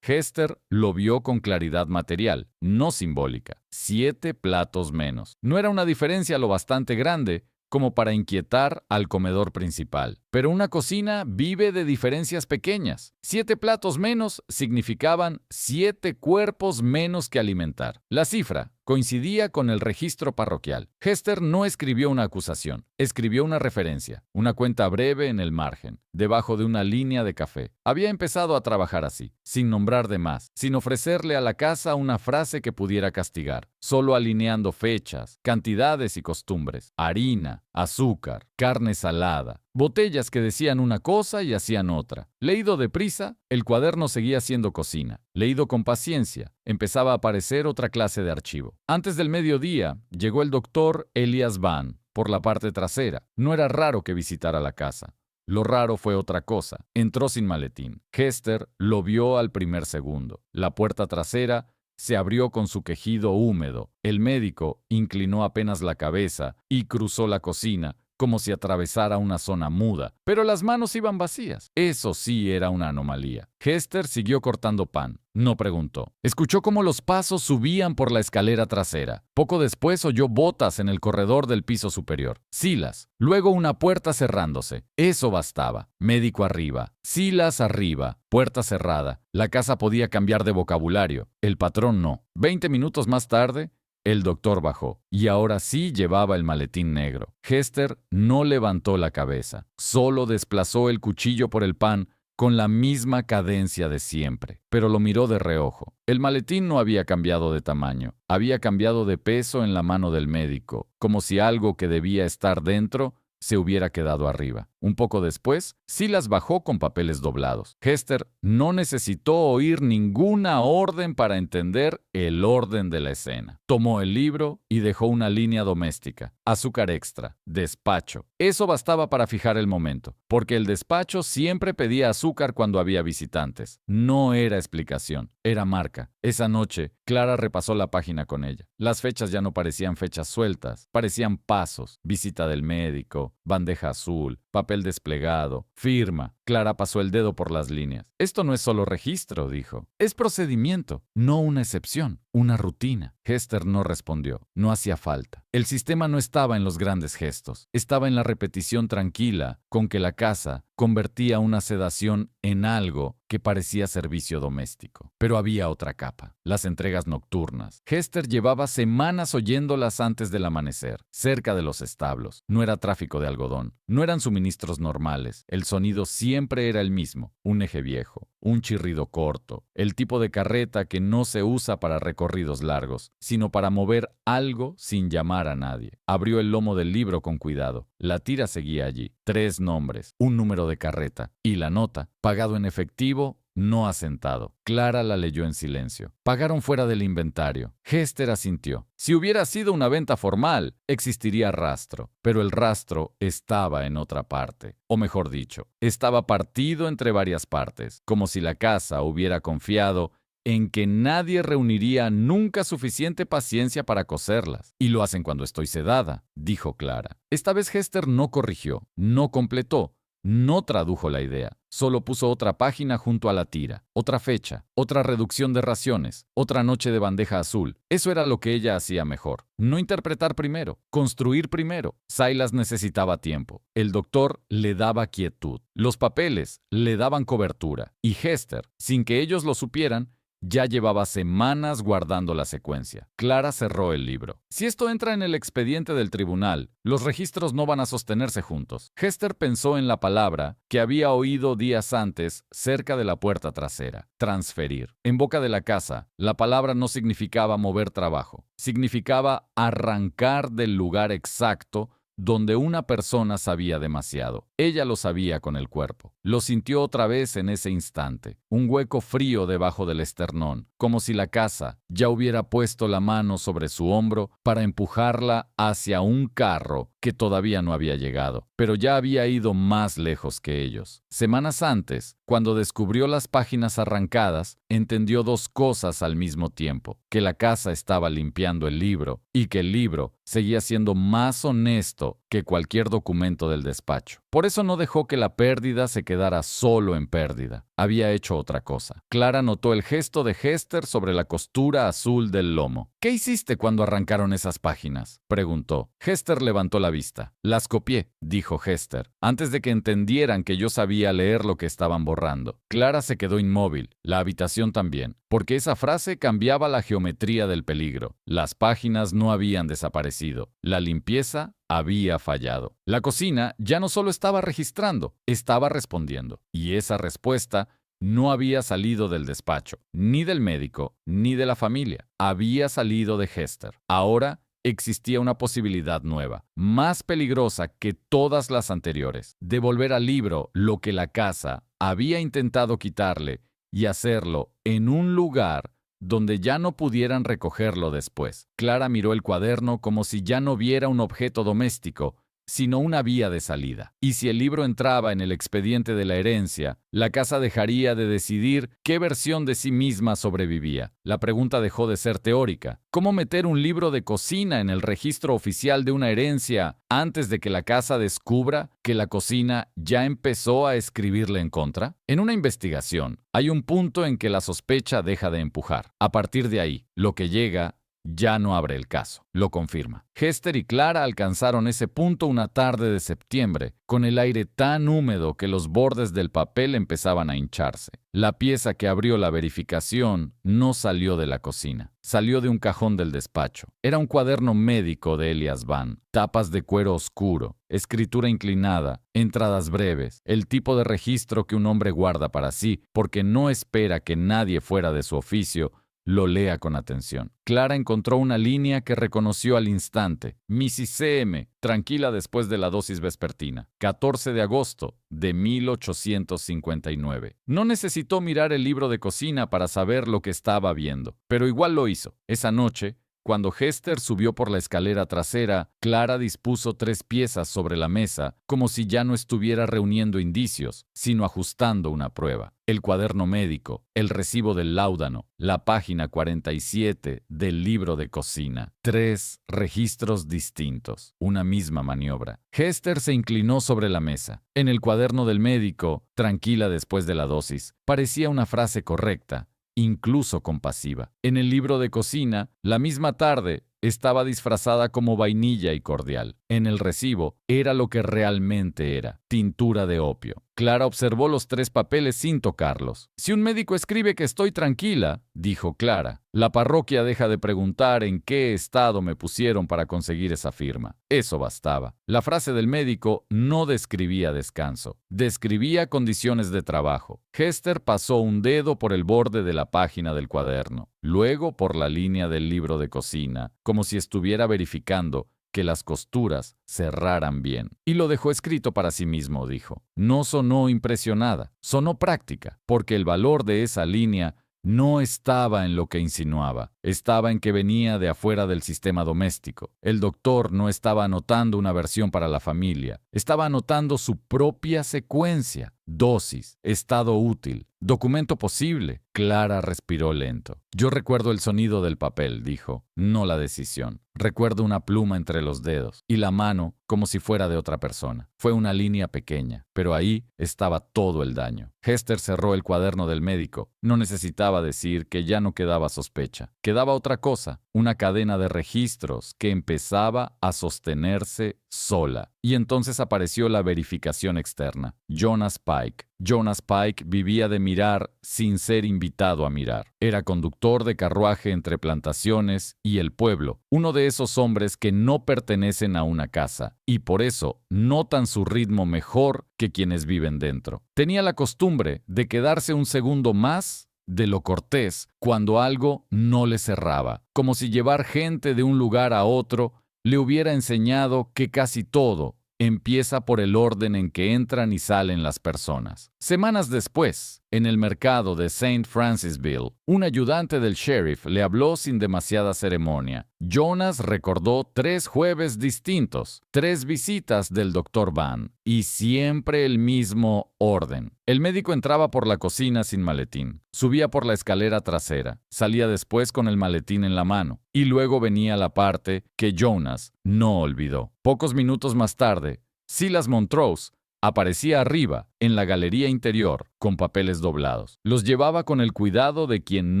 S1: Hester lo vio con claridad material, no simbólica. 7 platos menos. No era una diferencia lo bastante grande como para inquietar al comedor principal. Pero una cocina vive de diferencias pequeñas. 7 platos menos significaban 7 cuerpos menos que alimentar. La cifra coincidía con el registro parroquial. Hester no escribió una acusación, escribió una referencia, una cuenta breve en el margen, debajo de una línea de café. Había empezado a trabajar así, sin nombrar de más, sin ofrecerle a la casa una frase que pudiera castigar, solo alineando fechas, cantidades y costumbres, harina, azúcar, carne salada, botellas que decían una cosa y hacían otra. Leído deprisa, el cuaderno seguía siendo cocina. Leído con paciencia, empezaba a aparecer otra clase de archivo. Antes del mediodía, llegó el doctor Elias Van por la parte trasera. No era raro que visitara la casa. Lo raro fue otra cosa. Entró sin maletín. Hester lo vio al primer segundo. La puerta trasera se abrió con su quejido húmedo. El médico inclinó apenas la cabeza y cruzó la cocina, como si atravesara una zona muda, pero las manos iban vacías. Eso sí era una anomalía. Hester siguió cortando pan. No preguntó. Escuchó cómo los pasos subían por la escalera trasera. Poco después oyó botas en el corredor del piso superior. Silas. Luego una puerta cerrándose. Eso bastaba. Médico arriba. Silas arriba. Puerta cerrada. La casa podía cambiar de vocabulario. El patrón no. 20 minutos más tarde, el doctor bajó, y ahora sí llevaba el maletín negro. Hester no levantó la cabeza, solo desplazó el cuchillo por el pan con la misma cadencia de siempre, pero lo miró de reojo. El maletín no había cambiado de tamaño, había cambiado de peso en la mano del médico, como si algo que debía estar dentro se hubiera quedado arriba. Un poco después, Silas bajó con papeles doblados. Hester no necesitó oír ninguna orden para entender el orden de la escena. Tomó el libro y dejó una línea doméstica. Azúcar extra. Despacho. Eso bastaba para fijar el momento, porque el despacho siempre pedía azúcar cuando había visitantes. No era explicación, era marca. Esa noche, Clara repasó la página con ella. Las fechas ya no parecían fechas sueltas, parecían pasos. Visita del médico, bandeja azul, papel desplegado, firma. Clara pasó el dedo por las líneas. Esto no es solo registro, dijo. Es procedimiento, no una excepción, una rutina. Hester no respondió. No hacía falta. El sistema no estaba en los grandes gestos. Estaba en la repetición tranquila con que la casa convertía una sedación en algo que parecía servicio doméstico. Pero había otra capa, las entregas nocturnas. Hester llevaba semanas oyéndolas antes del amanecer, cerca de los establos. No era tráfico de algodón, no eran suministros normales. El sonido siempre era el mismo, un eje viejo, un chirrido corto, el tipo de carreta que no se usa para recorridos largos, sino para mover algo sin llamar a nadie. Abrió el lomo del libro con cuidado. La tira seguía allí. 3 nombres, un número de carreta y la nota, pagado en efectivo, no asentado. Clara la leyó en silencio. Pagaron fuera del inventario. Hester asintió. Si hubiera sido una venta formal, existiría rastro, pero el rastro estaba en otra parte. O mejor dicho, estaba partido entre varias partes, como si la casa hubiera confiado en que nadie reuniría nunca suficiente paciencia para coserlas. Y lo hacen cuando estoy sedada, dijo Clara. Esta vez Hester no corrigió, no completó, no tradujo la idea. Solo puso otra página junto a la tira, otra fecha, otra reducción de raciones, otra noche de bandeja azul. Eso era lo que ella hacía mejor. No interpretar primero, construir primero. Silas necesitaba tiempo. El doctor le daba quietud. Los papeles le daban cobertura. Y Hester, sin que ellos lo supieran, ya llevaba semanas guardando la secuencia. Clara cerró el libro. Si esto entra en el expediente del tribunal, los registros no van a sostenerse juntos. Hester pensó en la palabra que había oído días antes cerca de la puerta trasera. Transferir. En boca de la casa, la palabra no significaba mover trabajo. Significaba arrancar del lugar exacto donde una persona sabía demasiado. Ella lo sabía con el cuerpo. Lo sintió otra vez en ese instante, un hueco frío debajo del esternón, como si la casa ya hubiera puesto la mano sobre su hombro para empujarla hacia un carro que todavía no había llegado, pero ya había ido más lejos que ellos. Semanas antes, cuando descubrió las páginas arrancadas, entendió dos cosas al mismo tiempo: que la casa estaba limpiando el libro y que el libro seguía siendo más honesto que cualquier documento del despacho. Por eso no dejó que la pérdida se quedara solo en pérdida. Había hecho otra cosa. Clara notó el gesto de Hester sobre la costura azul del lomo. «¿Qué hiciste cuando arrancaron esas páginas?», preguntó. Hester levantó la vista. «Las copié», dijo Hester, antes de que entendieran que yo sabía leer lo que estaban borrando. Clara se quedó inmóvil, la habitación también, porque esa frase cambiaba la geometría del peligro. Las páginas no habían desaparecido. La limpieza había fallado. La cocina ya no solo estaba registrando, estaba respondiendo. Y esa respuesta no había salido del despacho, ni del médico, ni de la familia. Había salido de Hester. Ahora existía una posibilidad nueva, más peligrosa que todas las anteriores: devolver al libro lo que la casa había intentado quitarle y hacerlo en un lugar donde ya no pudieran recogerlo después. Clara miró el cuaderno como si ya no viera un objeto doméstico, sino una vía de salida. Y si el libro entraba en el expediente de la herencia, la casa dejaría de decidir qué versión de sí misma sobrevivía. La pregunta dejó de ser teórica. ¿Cómo meter un libro de cocina en el registro oficial de una herencia antes de que la casa descubra que la cocina ya empezó a escribirle en contra? En una investigación, hay un punto en que la sospecha deja de empujar. A partir de ahí, lo que llega ya no abre el caso. Lo confirma. Hester y Clara alcanzaron ese punto una tarde de septiembre, con el aire tan húmedo que los bordes del papel empezaban a hincharse. La pieza que abrió la verificación no salió de la cocina. Salió de un cajón del despacho. Era un cuaderno médico de Elias Van. Tapas de cuero oscuro, escritura inclinada, entradas breves, el tipo de registro que un hombre guarda para sí porque no espera que nadie fuera de su oficio lo lea con atención. Clara encontró una línea que reconoció al instante. Mrs. C.M., tranquila después de la dosis vespertina. 14 de agosto de 1859. No necesitó mirar el libro de cocina para saber lo que estaba viendo, pero igual lo hizo. Esa noche, cuando Hester subió por la escalera trasera, Clara dispuso 3 piezas sobre la mesa, como si ya no estuviera reuniendo indicios, sino ajustando una prueba: el cuaderno médico, el recibo del láudano, la página 47 del libro de cocina. 3 registros distintos, una misma maniobra. Hester se inclinó sobre la mesa. En el cuaderno del médico, tranquila después de la dosis, parecía una frase correcta, incluso compasiva. En el libro de cocina, la misma tarde, estaba disfrazada como vainilla y cordial. En el recibo, era lo que realmente era: tintura de opio. Clara observó los 3 papeles sin tocarlos. «Si un médico escribe que estoy tranquila», dijo Clara, «la parroquia deja de preguntar en qué estado me pusieron para conseguir esa firma». Eso bastaba. La frase del médico no describía descanso, describía condiciones de trabajo. Hester pasó un dedo por el borde de la página del cuaderno, luego por la línea del libro de cocina, como si estuviera verificando que las costuras cerraran bien. Y lo dejó escrito para sí mismo, dijo. No sonó impresionada, sonó práctica, porque el valor de esa línea no estaba en lo que insinuaba, estaba en que venía de afuera del sistema doméstico. El doctor no estaba anotando una versión para la familia, estaba anotando su propia secuencia. Dosis, estado útil, documento posible. Clara respiró lento. «Yo recuerdo el sonido del papel», dijo, «no la decisión. Recuerdo una pluma entre los dedos y la mano como si fuera de otra persona. Fue una línea pequeña, pero ahí estaba todo el daño». Hester cerró el cuaderno del médico. No necesitaba decir que ya no quedaba sospecha. Quedaba otra cosa, una cadena de registros que empezaba a sostenerse sola. Y entonces apareció la verificación externa. Jonas Pike. Jonas Pike vivía de mirar sin ser invitado a mirar. Era conductor de carruaje entre plantaciones y el pueblo, uno de esos hombres que no pertenecen a una casa y por eso notan su ritmo mejor que quienes viven dentro. Tenía la costumbre de quedarse un segundo más de lo cortés cuando algo no le cerraba, como si llevar gente de un lugar a otro le hubiera enseñado que casi todo empieza por el orden en que entran y salen las personas. Semanas después, en el mercado de St. Francisville, un ayudante del sheriff le habló sin demasiada ceremonia. Jonas recordó 3 jueves distintos, 3 visitas del Dr. Van, y siempre el mismo orden. El médico entraba por la cocina sin maletín, subía por la escalera trasera, salía después con el maletín en la mano, y luego venía la parte que Jonas no olvidó. Pocos minutos más tarde, Silas Montrose aparecía arriba, en la galería interior, con papeles doblados. Los llevaba con el cuidado de quien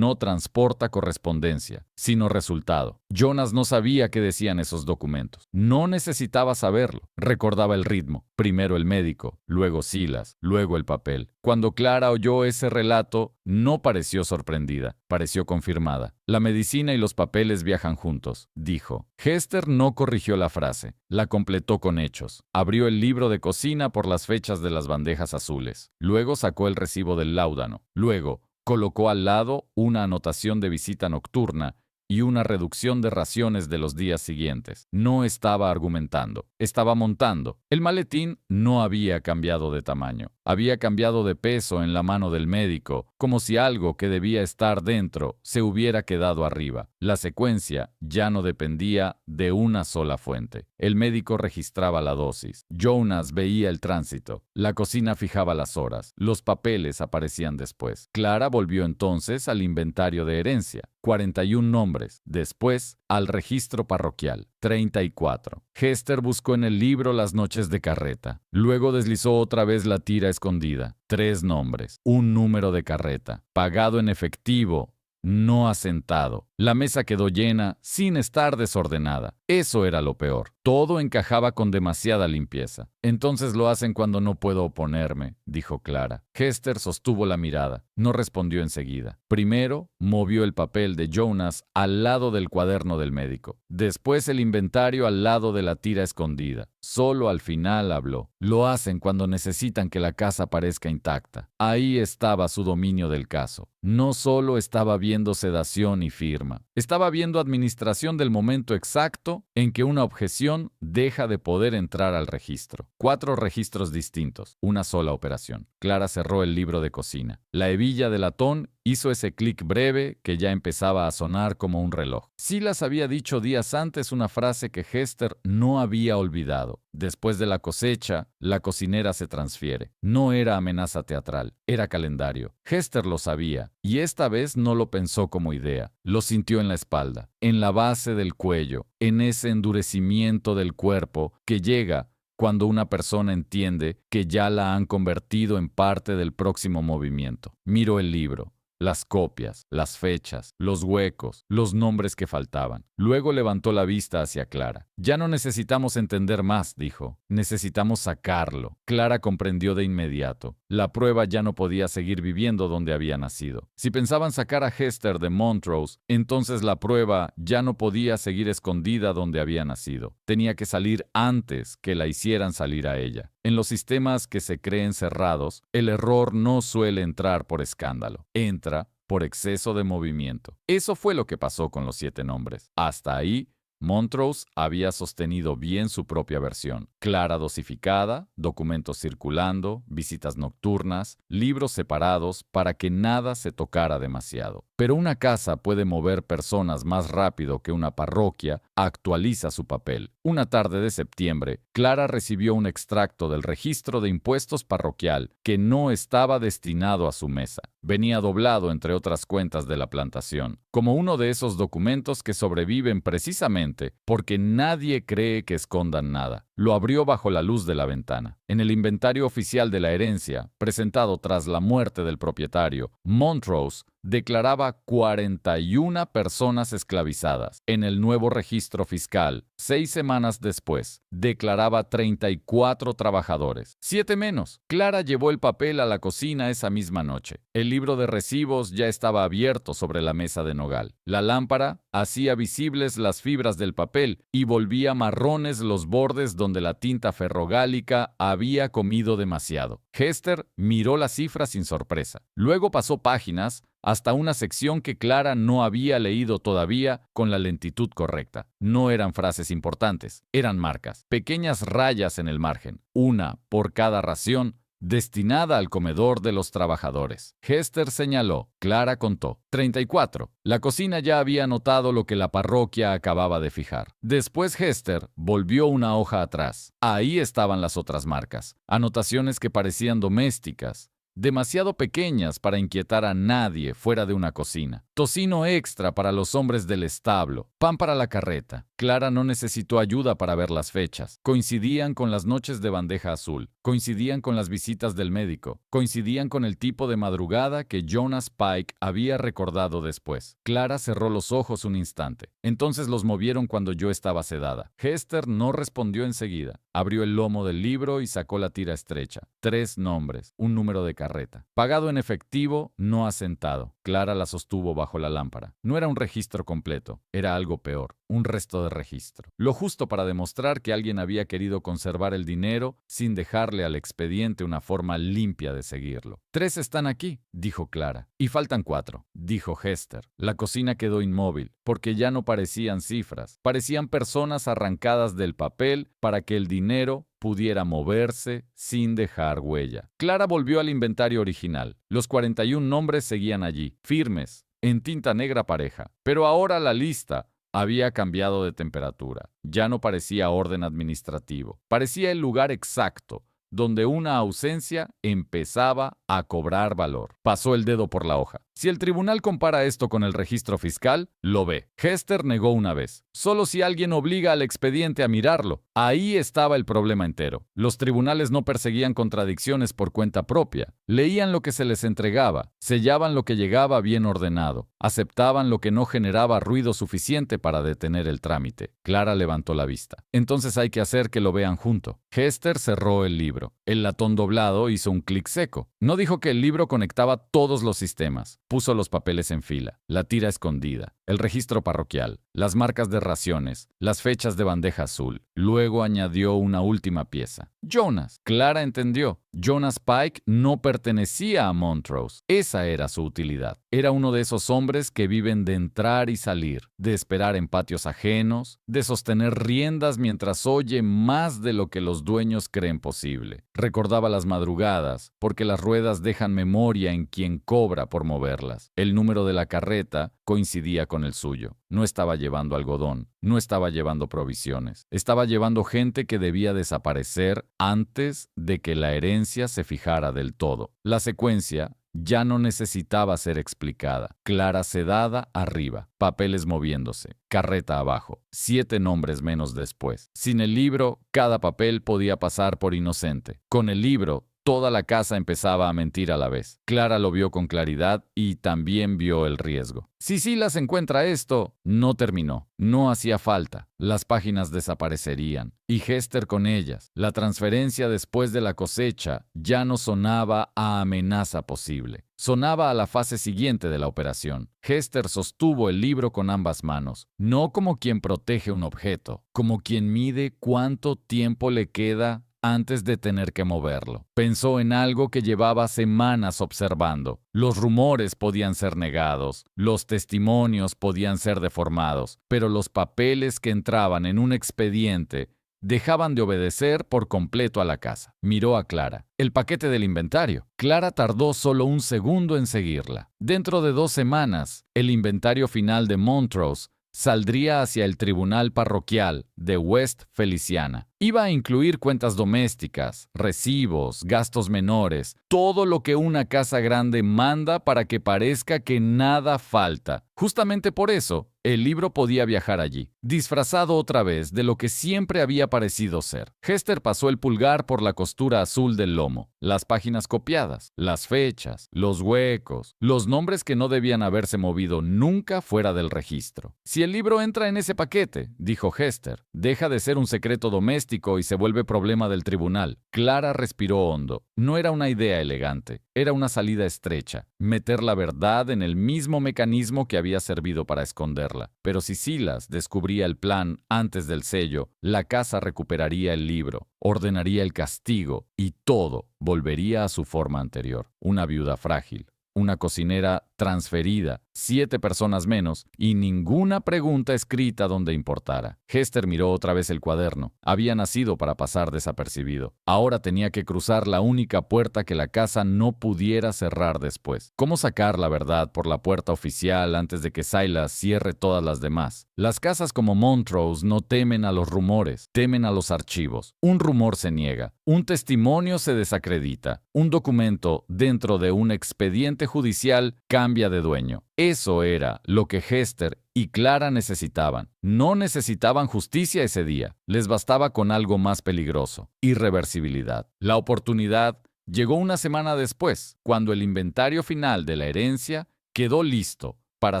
S1: no transporta correspondencia, sino resultado. Jonas no sabía qué decían esos documentos. No necesitaba saberlo. Recordaba el ritmo. Primero el médico, luego Silas, luego el papel. Cuando Clara oyó ese relato, no pareció sorprendida, pareció confirmada. La medicina y los papeles viajan juntos, dijo. Hester no corrigió la frase, la completó con hechos. Abrió el libro de cocina por las fechas de las bandejas azules. Luego sacó el recibo del láudano. Luego colocó al lado una anotación de visita nocturna y una reducción de raciones de los días siguientes. No estaba argumentando, estaba montando. El maletín no había cambiado de tamaño. Había cambiado de peso en la mano del médico, como si algo que debía estar dentro se hubiera quedado arriba. La secuencia ya no dependía de una sola fuente. El médico registraba la dosis. Jonas veía el tránsito. La cocina fijaba las horas. Los papeles aparecían después. Clara volvió entonces al inventario de herencia. 41 nombres. Después, al registro parroquial. 34. Hester buscó en el libro las noches de carreta. Luego deslizó otra vez la tira escondida. 3 nombres. Un número de carreta. Pagado en efectivo. No asentado. La mesa quedó llena sin estar desordenada. Eso era lo peor. Todo encajaba con demasiada limpieza. Entonces lo hacen cuando no puedo oponerme, dijo Clara. Hester sostuvo la mirada. No respondió enseguida. Primero, movió el papel de Jonas al lado del cuaderno del médico. Después el inventario al lado de la tira escondida. Solo al final habló. Lo hacen cuando necesitan que la casa parezca intacta. Ahí estaba su dominio del caso. No solo estaba viendo sedación y firma. Estaba viendo administración del momento exacto en que una objeción deja de poder entrar al registro. 4 registros distintos, una sola operación. Clara cerró el libro de cocina. La hebilla de latón hizo ese clic breve que ya empezaba a sonar como un reloj. Silas había dicho días antes una frase que Hester no había olvidado. Después de la cosecha, la cocinera se transfiere. No era amenaza teatral, era calendario. Hester lo sabía, y esta vez no lo pensó como idea. Lo sintió en la espalda, en la base del cuello, en ese endurecimiento del cuerpo que llega cuando una persona entiende que ya la han convertido en parte del próximo movimiento. Miró el libro. Las copias, las fechas, los huecos, los nombres que faltaban. Luego levantó la vista hacia Clara. Ya no necesitamos entender más, dijo. Necesitamos sacarlo. Clara comprendió de inmediato. La prueba ya no podía seguir viviendo donde había nacido. Si pensaban sacar a Hester de Montrose, entonces la prueba ya no podía seguir escondida donde había nacido. Tenía que salir antes que la hicieran salir a ella. En los sistemas que se creen cerrados, el error no suele entrar por escándalo. Entra por exceso de movimiento. Eso fue lo que pasó con los 7 nombres. Hasta ahí, Montrose había sostenido bien su propia versión. Clara dosificada, documentos circulando, visitas nocturnas, libros separados para que nada se tocara demasiado. Pero una casa puede mover personas más rápido que una parroquia actualiza su papel. Una tarde de septiembre, Clara recibió un extracto del registro de impuestos parroquial que no estaba destinado a su mesa. Venía doblado entre otras cuentas de la plantación, como uno de esos documentos que sobreviven precisamente porque nadie cree que escondan nada. Lo abrió bajo la luz de la ventana. En el inventario oficial de la herencia, presentado tras la muerte del propietario, Montrose declaraba 41 personas esclavizadas. En el nuevo registro fiscal, 6 semanas después, declaraba 34 trabajadores. 7 menos. Clara llevó el papel a la cocina esa misma noche. El libro de recibos ya estaba abierto sobre la mesa de nogal. La lámpara hacía visibles las fibras del papel y volvía marrones los bordes donde la tinta ferrogálica había comido demasiado. Hester miró la cifra sin sorpresa. Luego pasó páginas hasta una sección que Clara no había leído todavía con la lentitud correcta. No eran frases importantes, eran marcas, pequeñas rayas en el margen, una por cada ración, destinada al comedor de los trabajadores. Hester señaló, Clara contó. 34. La cocina ya había notado lo que la parroquia acababa de fijar. Después Hester volvió una hoja atrás. Ahí estaban las otras marcas, anotaciones que parecían domésticas, demasiado pequeñas para inquietar a nadie fuera de una cocina. Tocino extra para los hombres del establo, pan para la carreta. Clara no necesitó ayuda para ver las fechas. Coincidían con las noches de bandeja azul, coincidían con las visitas del médico, coincidían con el tipo de madrugada que Jonas Pike había recordado después. Clara cerró los ojos un instante. Entonces los movieron cuando yo estaba sedada. Hester no respondió enseguida. Abrió el lomo del libro y sacó la tira estrecha. 3 nombres, un número de carreta. Pagado en efectivo, no asentado. Clara la sostuvo bajo la lámpara. No era un registro completo, era algo peor, un resto de registro. Lo justo para demostrar que alguien había querido conservar el dinero sin dejarle al expediente una forma limpia de seguirlo. 3 están aquí, dijo Clara. Y faltan 4, dijo Hester. La cocina quedó inmóvil, porque ya no parecían cifras, parecían personas arrancadas del papel para que el dinero pudiera moverse sin dejar huella. Clara volvió al inventario original. Los 41 nombres seguían allí, firmes, en tinta negra pareja. Pero ahora la lista había cambiado de temperatura. Ya no parecía orden administrativo. Parecía el lugar exacto donde una ausencia empezaba a cobrar valor. Pasó el dedo por la hoja. Si el tribunal compara esto con el registro fiscal, lo ve. Hester negó una vez. Solo si alguien obliga al expediente a mirarlo. Ahí estaba el problema entero. Los tribunales no perseguían contradicciones por cuenta propia. Leían lo que se les entregaba, sellaban lo que llegaba bien ordenado, aceptaban lo que no generaba ruido suficiente para detener el trámite. Clara levantó la vista. Entonces hay que hacer que lo vean junto. Hester cerró el libro. El latón doblado hizo un clic seco. No dijo que el libro conectaba todos los sistemas. Puso los papeles en fila, la tira escondida, el registro parroquial, las marcas de raciones, las fechas de bandeja azul. Luego añadió una última pieza. Jonas. Clara entendió. Jonas Pike no pertenecía a Montrose. Esa era su utilidad. Era uno de esos hombres que viven de entrar y salir, de esperar en patios ajenos, de sostener riendas mientras oye más de lo que los dueños creen posible. Recordaba las madrugadas, porque las ruedas dejan memoria en quien cobra por moverlas. El número de la carreta coincidía con el suyo. No estaba llevando algodón, no estaba llevando provisiones. Estaba llevando gente que debía desaparecer antes de que la herencia se fijara del todo. La secuencia ya no necesitaba ser explicada. Clara sedada arriba, papeles moviéndose, carreta abajo, 7 nombres menos después. Sin el libro, cada papel podía pasar por inocente. Con el libro, toda la casa empezaba a mentir a la vez. Clara lo vio con claridad y también vio el riesgo. Si Silas encuentra esto, no terminó. No hacía falta. Las páginas desaparecerían. Y Hester con ellas. La transferencia después de la cosecha ya no sonaba a amenaza posible. Sonaba a la fase siguiente de la operación. Hester sostuvo el libro con ambas manos, no como quien protege un objeto, como quien mide cuánto tiempo le queda antes de tener que moverlo. Pensó en algo que llevaba semanas observando. Los rumores podían ser negados, los testimonios podían ser deformados, pero los papeles que entraban en un expediente dejaban de obedecer por completo a la casa. Miró a Clara. El paquete del inventario. Clara tardó solo un segundo en seguirla. Dentro de 2 semanas, el inventario final de Montrose saldría hacia el tribunal parroquial de West Feliciana. Iba a incluir cuentas domésticas, recibos, gastos menores, todo lo que una casa grande manda para que parezca que nada falta. Justamente por eso, el libro podía viajar allí, disfrazado otra vez de lo que siempre había parecido ser. Hester pasó el pulgar por la costura azul del lomo, las páginas copiadas, las fechas, los huecos, los nombres que no debían haberse movido nunca fuera del registro. Si el libro entra en ese paquete, dijo Hester, deja de ser un secreto doméstico y se vuelve problema del tribunal. Clara respiró hondo. No era una idea elegante, era una salida estrecha, meter la verdad en el mismo mecanismo que había servido para esconderla. Pero si Silas descubría el plan antes del sello, la casa recuperaría el libro, ordenaría el castigo y todo volvería a su forma anterior. Una viuda frágil, una cocinera transferida, 7 personas menos y ninguna pregunta escrita donde importara. Hester miró otra vez el cuaderno. Había nacido para pasar desapercibido. Ahora tenía que cruzar la única puerta que la casa no pudiera cerrar después. ¿Cómo sacar la verdad por la puerta oficial antes de que Silas cierre todas las demás? Las casas como Montrose no temen a los rumores, temen a los archivos. Un rumor se niega, un testimonio se desacredita, un documento dentro de un expediente judicial cambia de dueño. Eso era lo que Hester y Clara necesitaban. No necesitaban justicia ese día, les bastaba con algo más peligroso: irreversibilidad. La oportunidad llegó una semana después, cuando el inventario final de la herencia quedó listo para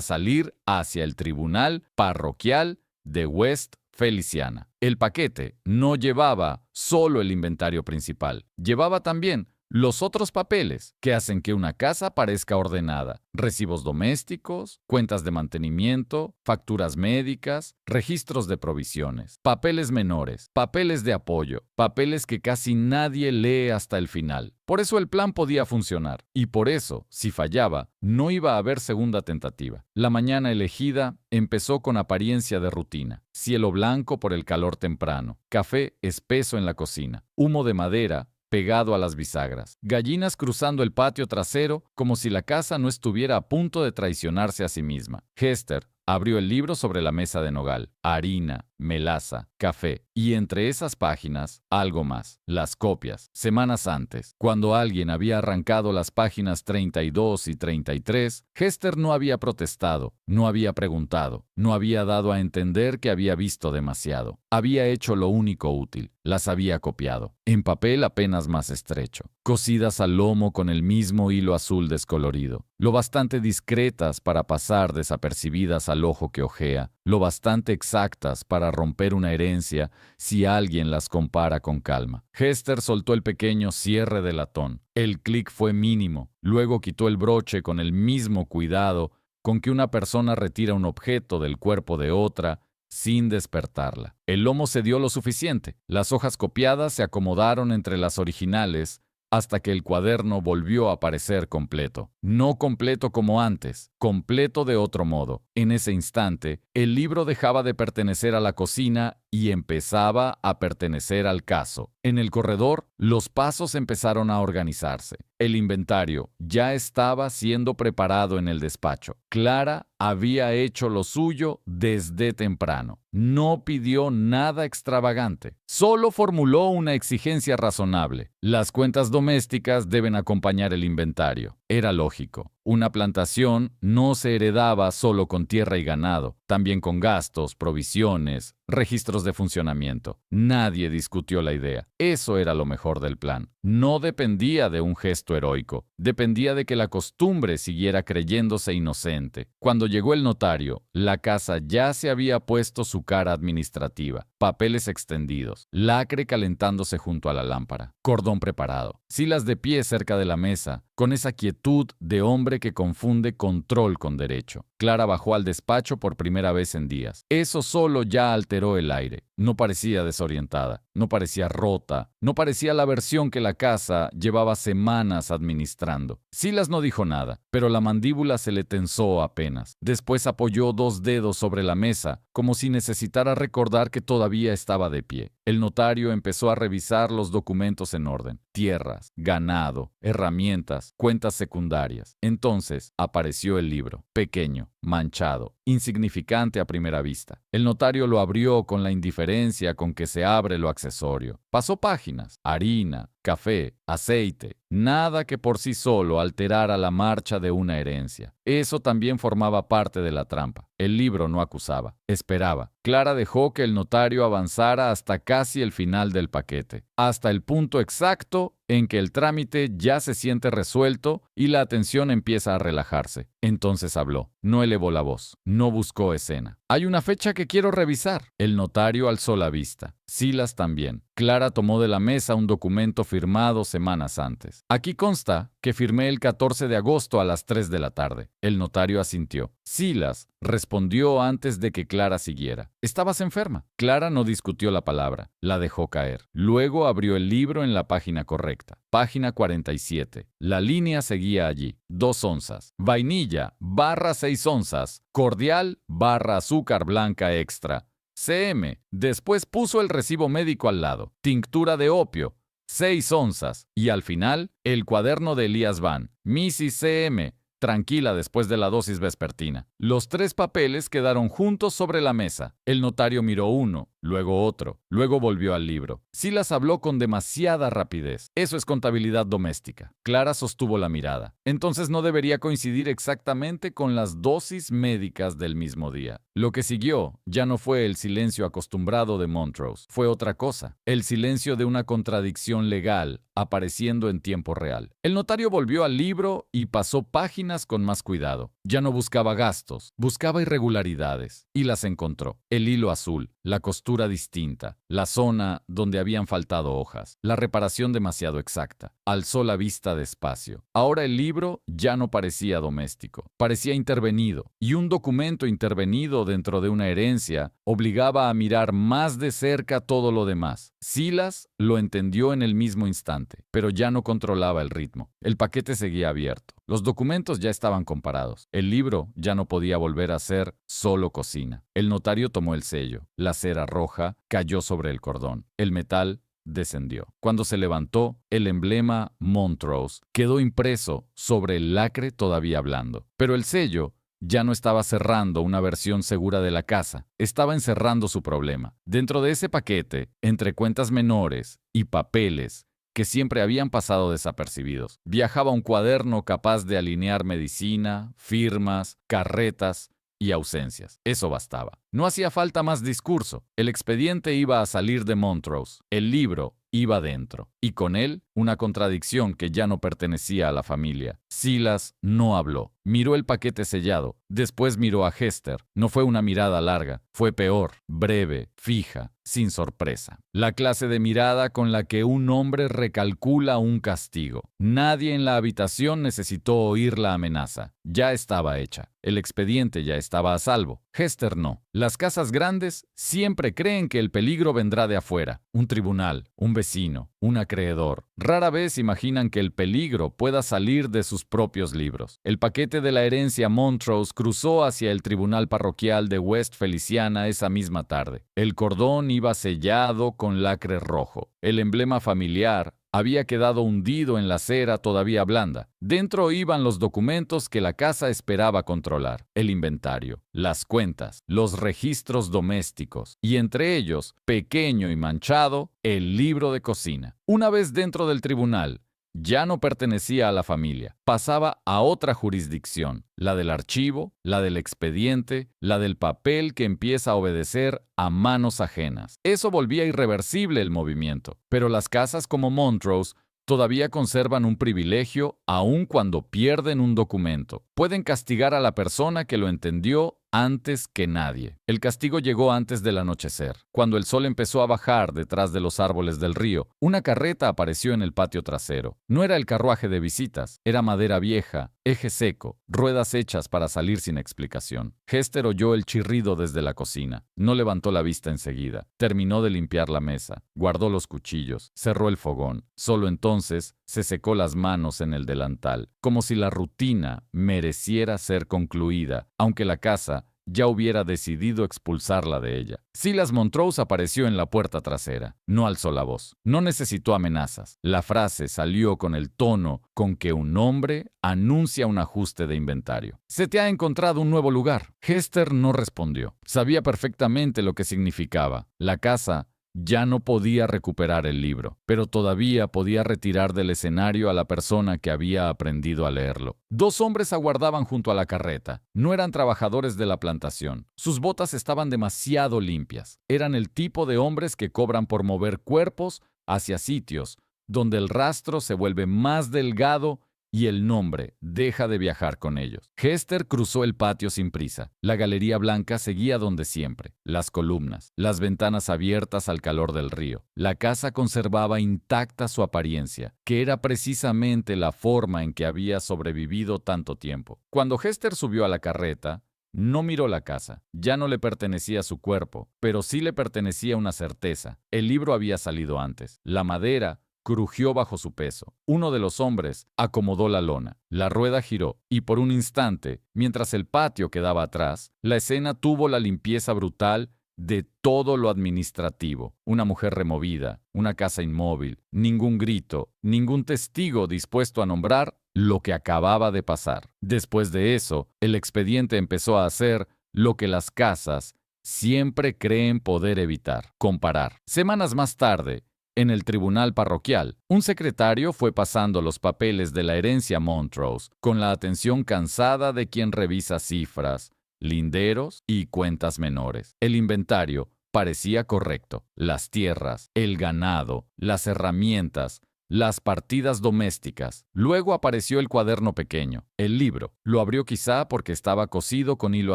S1: salir hacia el tribunal parroquial de West Feliciana. El paquete no llevaba solo el inventario principal, llevaba también los otros papeles que hacen que una casa parezca ordenada: recibos domésticos, cuentas de mantenimiento, facturas médicas, registros de provisiones, papeles menores, papeles de apoyo, papeles que casi nadie lee hasta el final. Por eso el plan podía funcionar, y por eso, si fallaba, no iba a haber segunda tentativa. La mañana elegida empezó con apariencia de rutina: cielo blanco por el calor temprano, café espeso en la cocina, humo de madera pegado a las bisagras, gallinas cruzando el patio trasero como si la casa no estuviera a punto de traicionarse a sí misma. Hester abrió el libro sobre la mesa de nogal: harina, melaza, café, y entre esas páginas, algo más: las copias. Semanas antes, cuando alguien había arrancado las páginas 32 y 33, Hester no había protestado, no había preguntado, no había dado a entender que había visto demasiado. Había hecho lo único útil: las había copiado, en papel apenas más estrecho, cosidas al lomo con el mismo hilo azul descolorido, lo bastante discretas para pasar desapercibidas al ojo que ojea, lo bastante exactas para romper una herencia si alguien las compara con calma. Hester soltó el pequeño cierre de latón. El clic fue mínimo. Luego quitó el broche con el mismo cuidado con que una persona retira un objeto del cuerpo de otra sin despertarla. El lomo cedió lo suficiente. Las hojas copiadas se acomodaron entre las originales hasta que el cuaderno volvió a aparecer completo. No completo como antes, completo de otro modo. En ese instante, el libro dejaba de pertenecer a la cocina y empezaba a pertenecer al caso. En el corredor, los pasos empezaron a organizarse. El inventario ya estaba siendo preparado en el despacho. Clara había hecho lo suyo desde temprano. No pidió nada extravagante, solo formuló una exigencia razonable: las cuentas domésticas deben acompañar el inventario. Era lógico. Una plantación no se heredaba solo con tierra y ganado, también con gastos, provisiones, registros de funcionamiento. Nadie discutió la idea. Eso era lo mejor del plan. No dependía de un gesto heroico, dependía de que la costumbre siguiera creyéndose inocente. Cuando llegó el notario, la casa ya se había puesto su cara administrativa: papeles extendidos, lacre calentándose junto a la lámpara, cordón preparado, Silas de pie cerca de la mesa, con esa quietud de hombre que confunde control con derecho. Clara bajó al despacho por primera vez en días. Eso solo ya alteró el aire. No parecía desorientada, no parecía rota, no parecía la versión que la casa llevaba semanas administrando. Silas no dijo nada, pero la mandíbula se le tensó apenas. Después apoyó 2 dedos sobre la mesa, como si necesitara recordar que todavía estaba de pie. El notario empezó a revisar los documentos en orden: tierras, ganado, herramientas, cuentas secundarias. Entonces apareció el libro, pequeño, manchado, insignificante a primera vista. El notario lo abrió con la indiferencia con que se abre lo accesorio. Pasó páginas: harina, café, aceite, nada que por sí solo alterara la marcha de una herencia. Eso también formaba parte de la trampa. El libro no acusaba, esperaba. Clara dejó que el notario avanzara hasta casi el final del paquete, hasta el punto exacto en que el trámite ya se siente resuelto y la atención empieza a relajarse. Entonces habló. No elevó la voz, no buscó escena. «Hay una fecha que quiero revisar». El notario alzó la vista. Silas también. Clara tomó de la mesa un documento firmado semanas antes. «Aquí consta que firmé el 14 de agosto a las 3 de la tarde». El notario asintió. Silas respondió antes de que Clara siguiera. «¿Estabas enferma?». Clara no discutió la palabra, la dejó caer. Luego abrió el libro en la página correcta. correcta. Página 47. La línea seguía allí. 2 onzas. Vainilla, barra 6 onzas. Cordial, barra azúcar blanca extra. CM. Después puso el recibo médico al lado. Tinctura de opio, 6 onzas. Y al final, el cuaderno de Elías Van. Mrs. CM. Tranquila después de la dosis vespertina. Los 3 papeles quedaron juntos sobre la mesa. El notario miró uno, luego otro, luego volvió al libro. Silas habló con demasiada rapidez. Eso es contabilidad doméstica. Clara sostuvo la mirada. Entonces no debería coincidir exactamente con las dosis médicas del mismo día. Lo que siguió ya no fue el silencio acostumbrado de Montrose, fue otra cosa. El silencio de una contradicción legal apareciendo en tiempo real. El notario volvió al libro y pasó páginas con más cuidado. Ya no buscaba gastos, buscaba irregularidades, y las encontró. El hilo azul, la costura distinta, la zona donde habían faltado hojas, la reparación demasiado exacta. Alzó la vista despacio. Ahora el libro ya no parecía doméstico, parecía intervenido, y un documento intervenido dentro de una herencia obligaba a mirar más de cerca todo lo demás. Silas lo entendió en el mismo instante, pero ya no controlaba el ritmo. El paquete seguía abierto. Los documentos ya estaban comparados. El libro ya no podía volver a ser solo cocina. El notario tomó el sello. La cera roja cayó sobre el cordón. El metal descendió. Cuando se levantó, el emblema Montrose quedó impreso sobre el lacre todavía blando. Pero el sello ya no estaba cerrando una versión segura de la casa, estaba encerrando su problema. Dentro de ese paquete, entre cuentas menores y papeles que siempre habían pasado desapercibidos, viajaba un cuaderno capaz de alinear medicina, firmas, carretas y ausencias. Eso bastaba. No hacía falta más discurso. El expediente iba a salir de Montrose. El libro iba dentro. Y con él, una contradicción que ya no pertenecía a la familia. Silas no habló. Miró el paquete sellado. Después miró a Hester. No fue una mirada larga. Fue peor, breve, fija, sin sorpresa. La clase de mirada con la que un hombre recalcula un castigo. Nadie en la habitación necesitó oír la amenaza. Ya estaba hecha. El expediente ya estaba a salvo. Hester no. Las casas grandes siempre creen que el peligro vendrá de afuera. Un tribunal, un vecino, un acreedor. Rara vez imaginan que el peligro pueda salir de sus propios libros. El paquete de la herencia Montrose cruzó hacia el tribunal parroquial de West Feliciana esa misma tarde. El cordón iba sellado con lacre rojo. El emblema familiar había quedado hundido en la cera todavía blanda. Dentro iban los documentos que la casa esperaba controlar, el inventario, las cuentas, los registros domésticos y entre ellos, pequeño y manchado, el libro de cocina. Una vez dentro del tribunal, ya no pertenecía a la familia, pasaba a otra jurisdicción, la del archivo, la del expediente, la del papel que empieza a obedecer a manos ajenas. Eso volvía irreversible el movimiento, pero las casas como Montrose todavía conservan un privilegio aun cuando pierden un documento. Pueden castigar a la persona que lo entendió antes que nadie. El castigo llegó antes del anochecer. Cuando el sol empezó a bajar detrás de los árboles del río, una carreta apareció en el patio trasero. No era el carruaje de visitas, era madera vieja, eje seco, ruedas hechas para salir sin explicación. Hester oyó el chirrido desde la cocina. No levantó la vista enseguida. Terminó de limpiar la mesa, guardó los cuchillos, cerró el fogón. Solo entonces se secó las manos en el delantal, como si la rutina mereciera ser concluida, aunque la casa ya hubiera decidido expulsarla de ella. Silas Montrose apareció en la puerta trasera. No alzó la voz. No necesitó amenazas. La frase salió con el tono con que un hombre anuncia un ajuste de inventario. «Se te ha encontrado un nuevo lugar». Hester no respondió. Sabía perfectamente lo que significaba. La casa ya no podía recuperar el libro, pero todavía podía retirar del escenario a la persona que había aprendido a leerlo. 2 hombres aguardaban junto a la carreta. No eran trabajadores de la plantación. Sus botas estaban demasiado limpias. Eran el tipo de hombres que cobran por mover cuerpos hacia sitios donde el rastro se vuelve más delgado y el nombre deja de viajar con ellos. Hester cruzó el patio sin prisa. La galería blanca seguía donde siempre. Las columnas, las ventanas abiertas al calor del río. La casa conservaba intacta su apariencia, que era precisamente la forma en que había sobrevivido tanto tiempo. Cuando Hester subió a la carreta, no miró la casa. Ya no le pertenecía su cuerpo, pero sí le pertenecía una certeza. El libro había salido antes. La madera crujió bajo su peso. Uno de los hombres acomodó la lona. La rueda giró, y por un instante, mientras el patio quedaba atrás, la escena tuvo la limpieza brutal de todo lo administrativo. Una mujer removida, una casa inmóvil, ningún grito, ningún testigo dispuesto a nombrar lo que acababa de pasar. Después de eso, el expediente empezó a hacer lo que las casas siempre creen poder evitar: comparar. Semanas más tarde, en el tribunal parroquial, un secretario fue pasando los papeles de la herencia Montrose con la atención cansada de quien revisa cifras, linderos y cuentas menores. El inventario parecía correcto. Las tierras, el ganado, las herramientas, las partidas domésticas. Luego apareció el cuaderno pequeño, el libro. Lo abrió quizá porque estaba cosido con hilo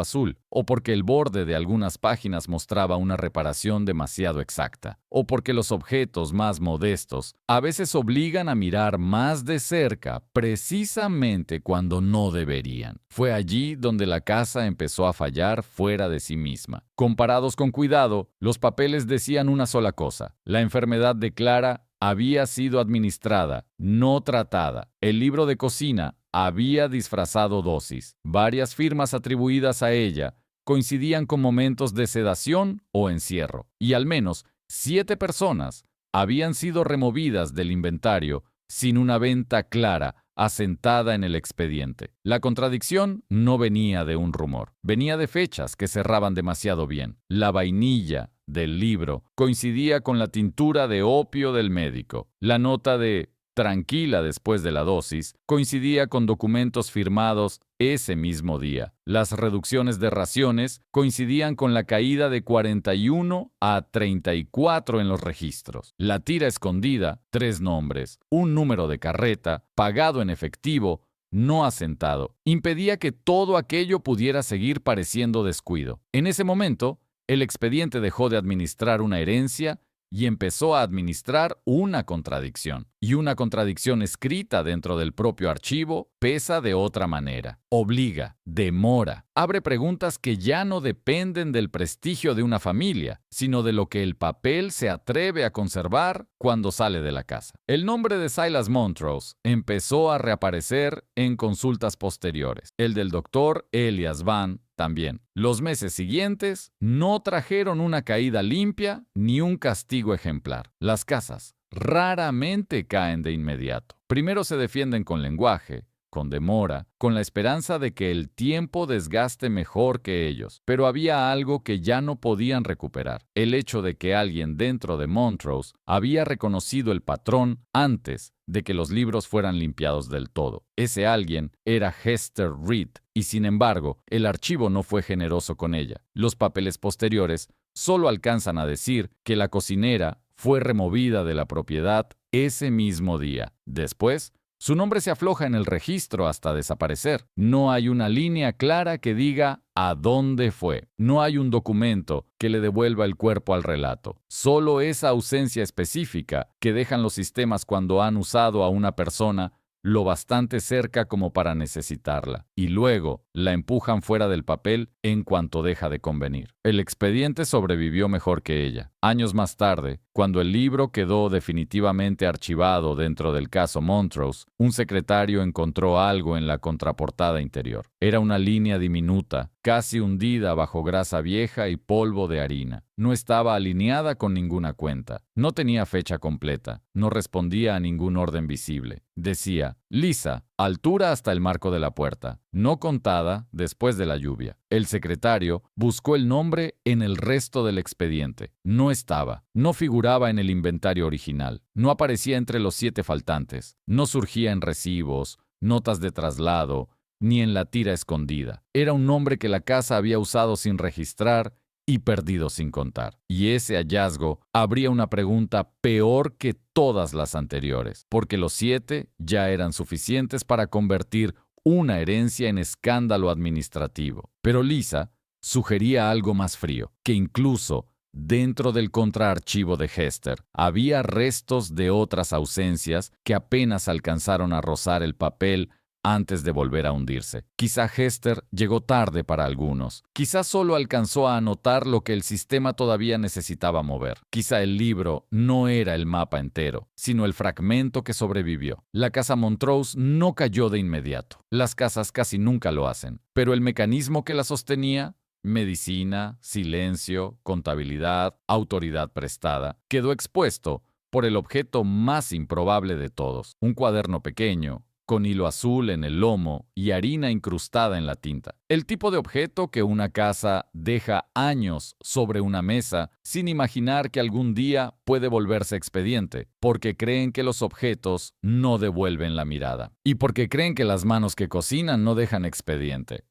S1: azul, o porque el borde de algunas páginas mostraba una reparación demasiado exacta, o porque los objetos más modestos a veces obligan a mirar más de cerca precisamente cuando no deberían. Fue allí donde la casa empezó a fallar fuera de sí misma. Comparados con cuidado, los papeles decían una sola cosa: la enfermedad de Clara había sido administrada, no tratada. El libro de cocina había disfrazado dosis. Varias firmas atribuidas a ella coincidían con momentos de sedación o encierro, y al menos 7 personas habían sido removidas del inventario sin una venta clara asentada en el expediente. La contradicción no venía de un rumor, venía de fechas que cerraban demasiado bien. La vainilla del libro coincidía con la tintura de opio del médico. La nota de tranquila después de la dosis coincidía con documentos firmados ese mismo día. Las reducciones de raciones coincidían con la caída de 41 a 34 en los registros. La tira escondida, 3 nombres, un número de carreta, pagado en efectivo, no asentado, impedía que todo aquello pudiera seguir pareciendo descuido. En ese momento, el expediente dejó de administrar una herencia y empezó a administrar una contradicción. Y una contradicción escrita dentro del propio archivo pesa de otra manera. Obliga, demora, abre preguntas que ya no dependen del prestigio de una familia, sino de lo que el papel se atreve a conservar cuando sale de la casa. El nombre de Silas Montrose empezó a reaparecer en consultas posteriores. El del doctor Elias Van también. Los meses siguientes no trajeron una caída limpia ni un castigo ejemplar. Las casas raramente caen de inmediato. Primero se defienden con lenguaje, con demora, con la esperanza de que el tiempo desgaste mejor que ellos. Pero había algo que ya no podían recuperar: el hecho de que alguien dentro de Montrose había reconocido el patrón antes de que los libros fueran limpiados del todo. Ese alguien era Hester Reed, y sin embargo, el archivo no fue generoso con ella. Los papeles posteriores solo alcanzan a decir que la cocinera fue removida de la propiedad ese mismo día. Después, su nombre se afloja en el registro hasta desaparecer. No hay una línea clara que diga a dónde fue. No hay un documento que le devuelva el cuerpo al relato. Solo esa ausencia específica que dejan los sistemas cuando han usado a una persona lo bastante cerca como para necesitarla, y luego la empujan fuera del papel en cuanto deja de convenir. El expediente sobrevivió mejor que ella. Años más tarde, cuando el libro quedó definitivamente archivado dentro del caso Montrose, un secretario encontró algo en la contraportada interior. Era una línea diminuta, casi hundida bajo grasa vieja y polvo de harina. No estaba alineada con ninguna cuenta. No tenía fecha completa. No respondía a ningún orden visible. Decía: Lisa, altura hasta el marco de la puerta, no contada después de la lluvia. El secretario buscó el nombre en el resto del expediente. No estaba. No figuraba en el inventario original. No aparecía entre los 7 faltantes. No surgía en recibos, notas de traslado, ni en la tira escondida. Era un nombre que la casa había usado sin registrar y perdido sin contar. Y ese hallazgo abría una pregunta peor que todas las anteriores, porque los 7 ya eran suficientes para convertir una herencia en escándalo administrativo. Pero Lisa sugería algo más frío: que incluso dentro del contraarchivo de Hester había restos de otras ausencias que apenas alcanzaron a rozar el papel antes de volver a hundirse. Quizá Hester llegó tarde para algunos. Quizá solo alcanzó a anotar lo que el sistema todavía necesitaba mover. Quizá el libro no era el mapa entero, sino el fragmento que sobrevivió. La casa Montrose no cayó de inmediato. Las casas casi nunca lo hacen. Pero el mecanismo que la sostenía, medicina, silencio, contabilidad, autoridad prestada, quedó expuesto por el objeto más improbable de todos, un cuaderno pequeño, con hilo azul en el lomo y harina incrustada en la tinta. El tipo de objeto que una casa deja años sobre una mesa sin imaginar que algún día puede volverse expediente, porque creen que los objetos no devuelven la mirada. Y porque creen que las manos que cocinan no dejan expediente.